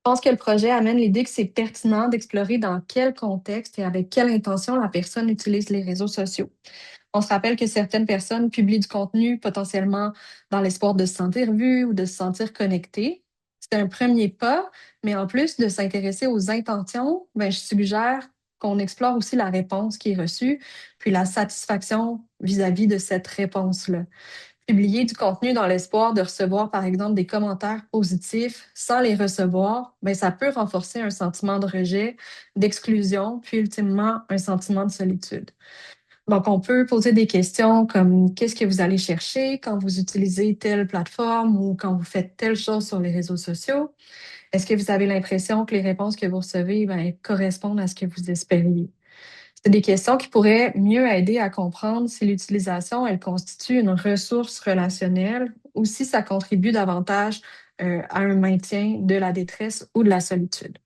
je pense que le projet amène l'idée que c'est pertinent d'explorer dans quel contexte et avec quelle intention la personne utilise les réseaux sociaux. On se rappelle que certaines personnes publient du contenu potentiellement dans l'espoir de se sentir vues ou de se sentir connectées. C'est un premier pas, mais en plus de s'intéresser aux intentions, je suggère qu'on explore aussi la réponse qui est reçue, puis la satisfaction vis-à-vis de cette réponse-là. Publier du contenu dans l'espoir de recevoir, par exemple, des commentaires positifs sans les recevoir, ça peut renforcer un sentiment de rejet, d'exclusion, puis ultimement un sentiment de solitude. Donc, on peut poser des questions comme qu'est-ce que vous allez chercher quand vous utilisez telle plateforme ou quand vous faites telle chose sur les réseaux sociaux? Est-ce que vous avez l'impression que les réponses que vous recevez correspondent à ce que vous espériez? C'est des questions qui pourraient mieux aider à comprendre si l'utilisation, elle constitue une ressource relationnelle ou si ça contribue davantage à un maintien de la détresse ou de la solitude.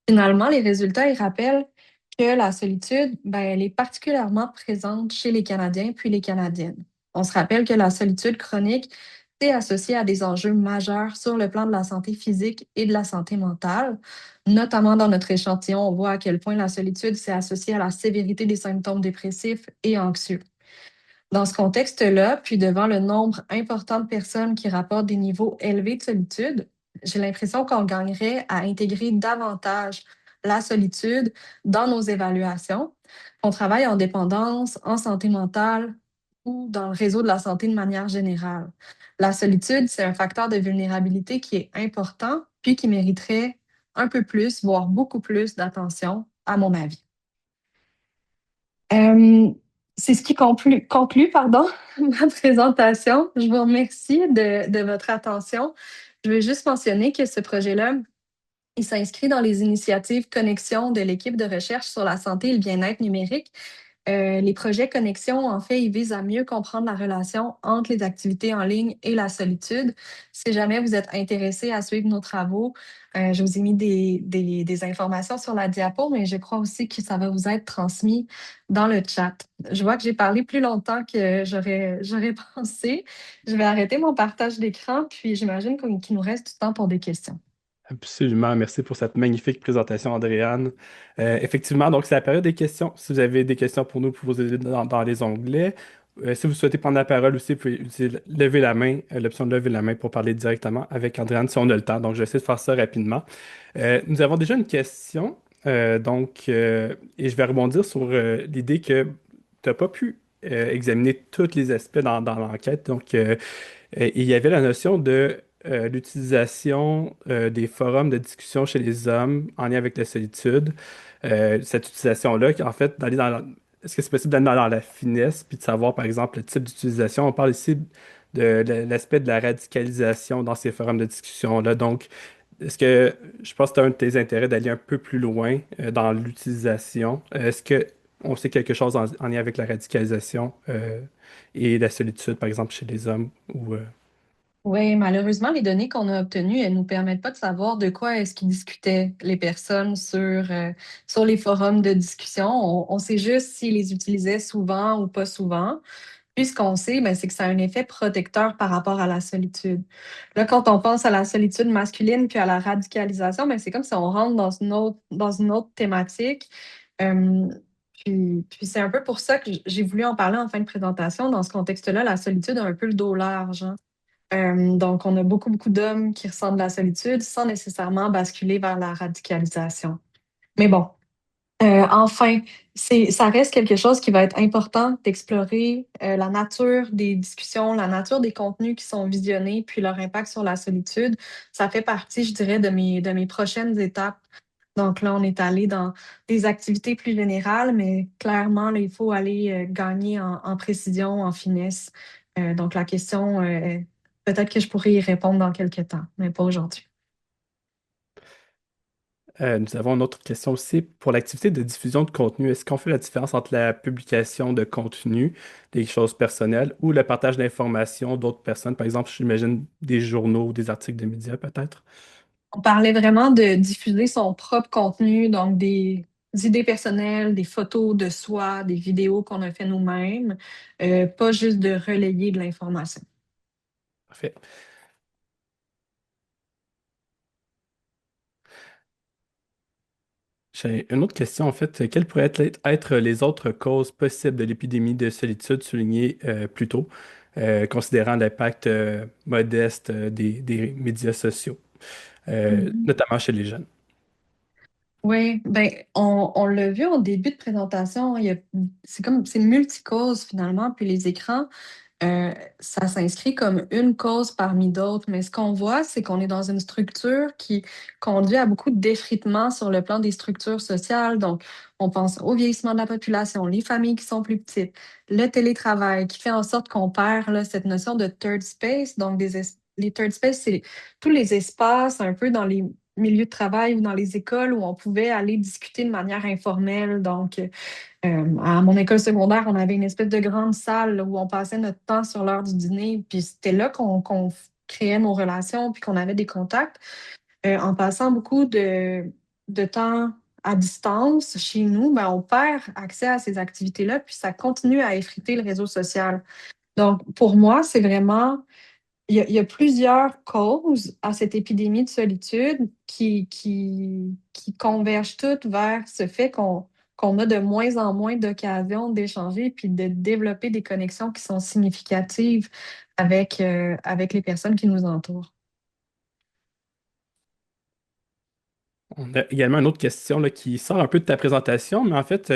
Finalement, les résultats, ils rappellent que la solitude, elle est particulièrement présente chez les Canadiens puis les Canadiennes. On se rappelle que la solitude chronique, c'est associé à des enjeux majeurs sur le plan de la santé physique et de la santé mentale. Notamment dans notre échantillon, on voit à quel point la solitude s'est associée à la sévérité des symptômes dépressifs et anxieux. Dans ce contexte-là, puis devant le nombre important de personnes qui rapportent des niveaux élevés de solitude, j'ai l'impression qu'on gagnerait à intégrer davantage la solitude dans nos évaluations, qu'on travaille en dépendance, en santé mentale ou dans le réseau de la santé de manière générale. La solitude, c'est un facteur de vulnérabilité qui est important, puis qui mériterait un peu plus, voire beaucoup plus d'attention, à mon avis. Euh, c'est ce qui conclut, pardon, ma présentation. Je vous remercie de votre attention. Je veux juste mentionner que ce projet-là, il s'inscrit dans les initiatives Connexion de l'équipe de recherche sur la santé et le bien-être numérique. Les projets Connexion, en fait, ils visent à mieux comprendre la relation entre les activités en ligne et la solitude. Si jamais vous êtes intéressé à suivre nos travaux, je vous ai mis des informations sur la diapo, mais je crois aussi que ça va vous être transmis dans le chat. Je vois que j'ai parlé plus longtemps que j'aurais pensé. Je vais arrêter mon partage d'écran, puis j'imagine qu'il nous reste du temps pour des questions. Absolument, merci pour cette magnifique présentation, Andréane. Effectivement, donc c'est la période des questions. Si vous avez des questions pour nous, vous pouvez poser dans les onglets. Si vous souhaitez prendre la parole aussi, vous pouvez utiliser lever la main, l'option de lever la main pour parler directement avec Andréane si on a le temps. Donc, je vais essayer de faire ça rapidement. Nous avons déjà une question, et je vais rebondir sur l'idée que tu n'as pas pu examiner tous les aspects dans l'enquête. Il y avait la notion de l'utilisation des forums de discussion chez les hommes en lien avec la solitude. Cette utilisation-là, en fait, est-ce que c'est possible d'aller dans la finesse puis de savoir, par exemple, le type d'utilisation? On parle ici de l'aspect de la radicalisation dans ces forums de discussion-là. Donc, est-ce que je pense que tu as un de tes intérêts d'aller un peu plus loin dans l'utilisation? Est-ce que on sait quelque chose en lien avec la radicalisation et la solitude, par exemple, chez les hommes ou Oui, malheureusement, les données qu'on a obtenues, elles nous permettent pas de savoir de quoi est-ce qu'ils discutaient les personnes sur les forums de discussion. On sait juste s'ils les utilisaient souvent ou pas souvent. Puis ce qu'on sait, ben, c'est que ça a un effet protecteur par rapport à la solitude. Là, quand on pense à la solitude masculine puis à la radicalisation, ben, c'est comme si on rentre dans une autre thématique. Euh, puis c'est un peu pour ça que j'ai voulu en parler en fin de présentation. Dans ce contexte-là, la solitude a un peu le dos large, hein. Donc, on a beaucoup, beaucoup d'hommes qui ressentent de la solitude sans nécessairement basculer vers la radicalisation. Mais bon, enfin, ça reste quelque chose qui va être important d'explorer la nature des discussions, la nature des contenus qui sont visionnés, puis leur impact sur la solitude. Ça fait partie, je dirais, de mes prochaines étapes. Donc là, on est allé dans des activités plus générales, mais clairement, là, il faut aller gagner en précision, en finesse. Donc la question, peut-être que je pourrais y répondre dans quelques temps, mais pas aujourd'hui. Nous avons une autre question aussi. Pour l'activité de diffusion de contenu, est-ce qu'on fait la différence entre la publication de contenu, des choses personnelles, ou le partage d'informations d'autres personnes? Par exemple, j'imagine des journaux ou des articles de médias, peut-être. On parlait vraiment de diffuser son propre contenu, donc des idées personnelles, des photos de soi, des vidéos qu'on a fait nous-mêmes, pas juste de relayer de l'information. Parfait. J'ai une autre question, en fait. Quelles pourraient être les autres causes possibles de l'épidémie de solitude soulignée plus tôt, considérant l'impact modeste des médias sociaux, Mhm. notamment chez les jeunes? Oui, ben on l'a vu en début de présentation, c'est multicause finalement, puis les écrans. Ça s'inscrit comme une cause parmi d'autres, mais ce qu'on voit, c'est qu'on est dans une structure qui conduit à beaucoup d'effritement sur le plan des structures sociales. Donc, on pense au vieillissement de la population, les familles qui sont plus petites, le télétravail qui fait en sorte qu'on perd là, cette notion de third space. Donc, les third space, c'est tous les espaces un peu dans les milieux de travail ou dans les écoles où on pouvait aller discuter de manière informelle. Donc, à mon école secondaire, on avait une espèce de grande salle là, où on passait notre temps sur l'heure du dîner, puis c'était là qu'on créait nos relations, puis qu'on avait des contacts. En passant beaucoup de temps à distance chez nous, ben, on perd accès à ces activités-là, puis ça continue à effriter le réseau social. Donc, pour moi, c'est vraiment il y a plusieurs causes à cette épidémie de solitude qui convergent toutes vers ce fait qu'on a de moins en moins d'occasions d'échanger puis de développer des connexions qui sont significatives avec les personnes qui nous entourent. On a également une autre question là, qui sort un peu de ta présentation, mais en fait,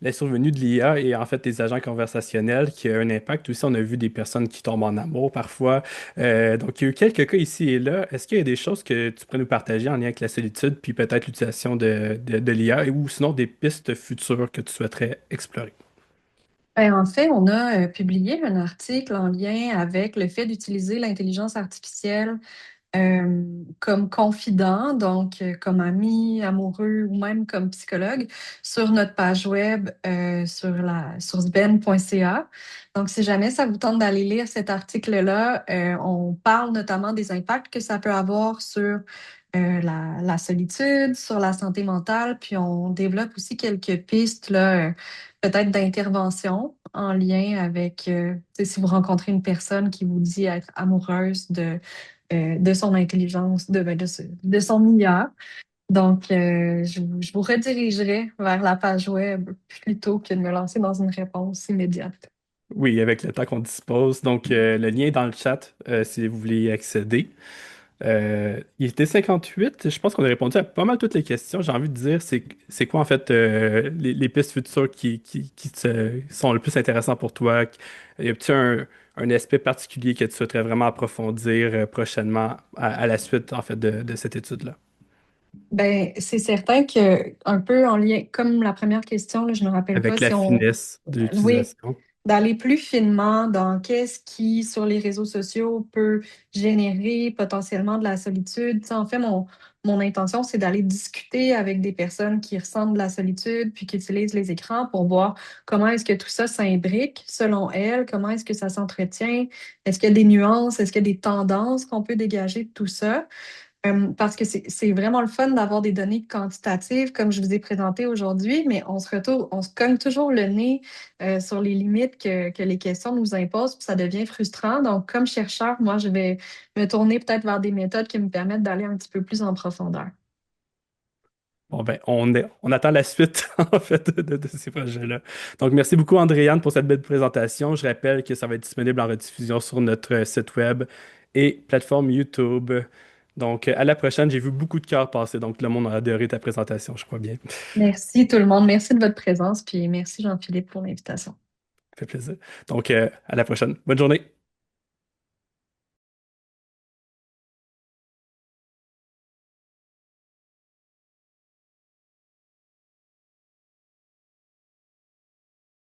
la survenue de l'IA et en fait des agents conversationnels qui a un impact aussi. On a vu des personnes qui tombent en amour parfois. Donc, il y a eu quelques cas ici et là. Est-ce qu'il y a des choses que tu pourrais nous partager en lien avec la solitude, puis peut-être l'utilisation de l'IA, ou sinon des pistes futures que tu souhaiterais explorer? Ben, en fait, on a publié un article en lien avec le fait d'utiliser l'intelligence artificielle comme confident, donc comme ami, amoureux ou même comme psychologue sur notre page web sur sben.ca. Donc, si jamais ça vous tente d'aller lire cet article-là, on parle notamment des impacts que ça peut avoir sur la solitude, sur la santé mentale, puis on développe aussi quelques pistes là, peut-être d'intervention en lien avec tu sais, si vous rencontrez une personne qui vous dit être amoureuse de son intelligence, de son IA. Donc, je vous redirigerai vers la page web plutôt que de me lancer dans une réponse immédiate. Oui, avec le temps qu'on dispose. Donc, le lien est dans le chat si vous voulez y accéder. Il était 58. Je pense qu'on a répondu à pas mal toutes les questions. J'ai envie de dire, c'est quoi en fait les pistes futures qui sont le plus intéressantes pour toi? Y a-t-il un aspect particulier que tu souhaiterais vraiment approfondir prochainement à la suite en fait de cette étude-là? Ben, c'est certain que un peu en lien, comme la première question, là, je ne me rappelle pas Avec la si on, finesse de oui, l'utilisation. d'aller plus finement dans qu'est-ce qui, sur les réseaux sociaux, peut générer potentiellement de la solitude. Tu sais, en fait, mon intention, c'est d'aller discuter avec des personnes qui ressentent de la solitude puis qui utilisent les écrans pour voir comment est-ce que tout ça s'imbrique selon elles, comment est-ce que ça s'entretient, est-ce qu'il y a des nuances, est-ce qu'il y a des tendances qu'on peut dégager de tout ça. Parce que c'est vraiment le fun d'avoir des données quantitatives comme je vous ai présenté aujourd'hui, mais on se cogne toujours le nez sur les limites que les questions nous imposent, puis ça devient frustrant. Donc, comme chercheur, moi, je vais me tourner peut-être vers des méthodes qui me permettent d'aller un petit peu plus en profondeur. Bon, ben, on attend la suite, en fait, de ces projets-là. Donc, merci beaucoup, Andréane, pour cette belle présentation. Je rappelle que ça va être disponible en rediffusion sur notre site web et plateforme YouTube. Donc, à la prochaine. J'ai vu beaucoup de cœurs passer, donc le monde a adoré ta présentation, je crois bien. Merci tout le monde. Merci de votre présence, puis merci Jean-Philippe pour l'invitation. Ça fait plaisir. Donc, à la prochaine. Bonne journée.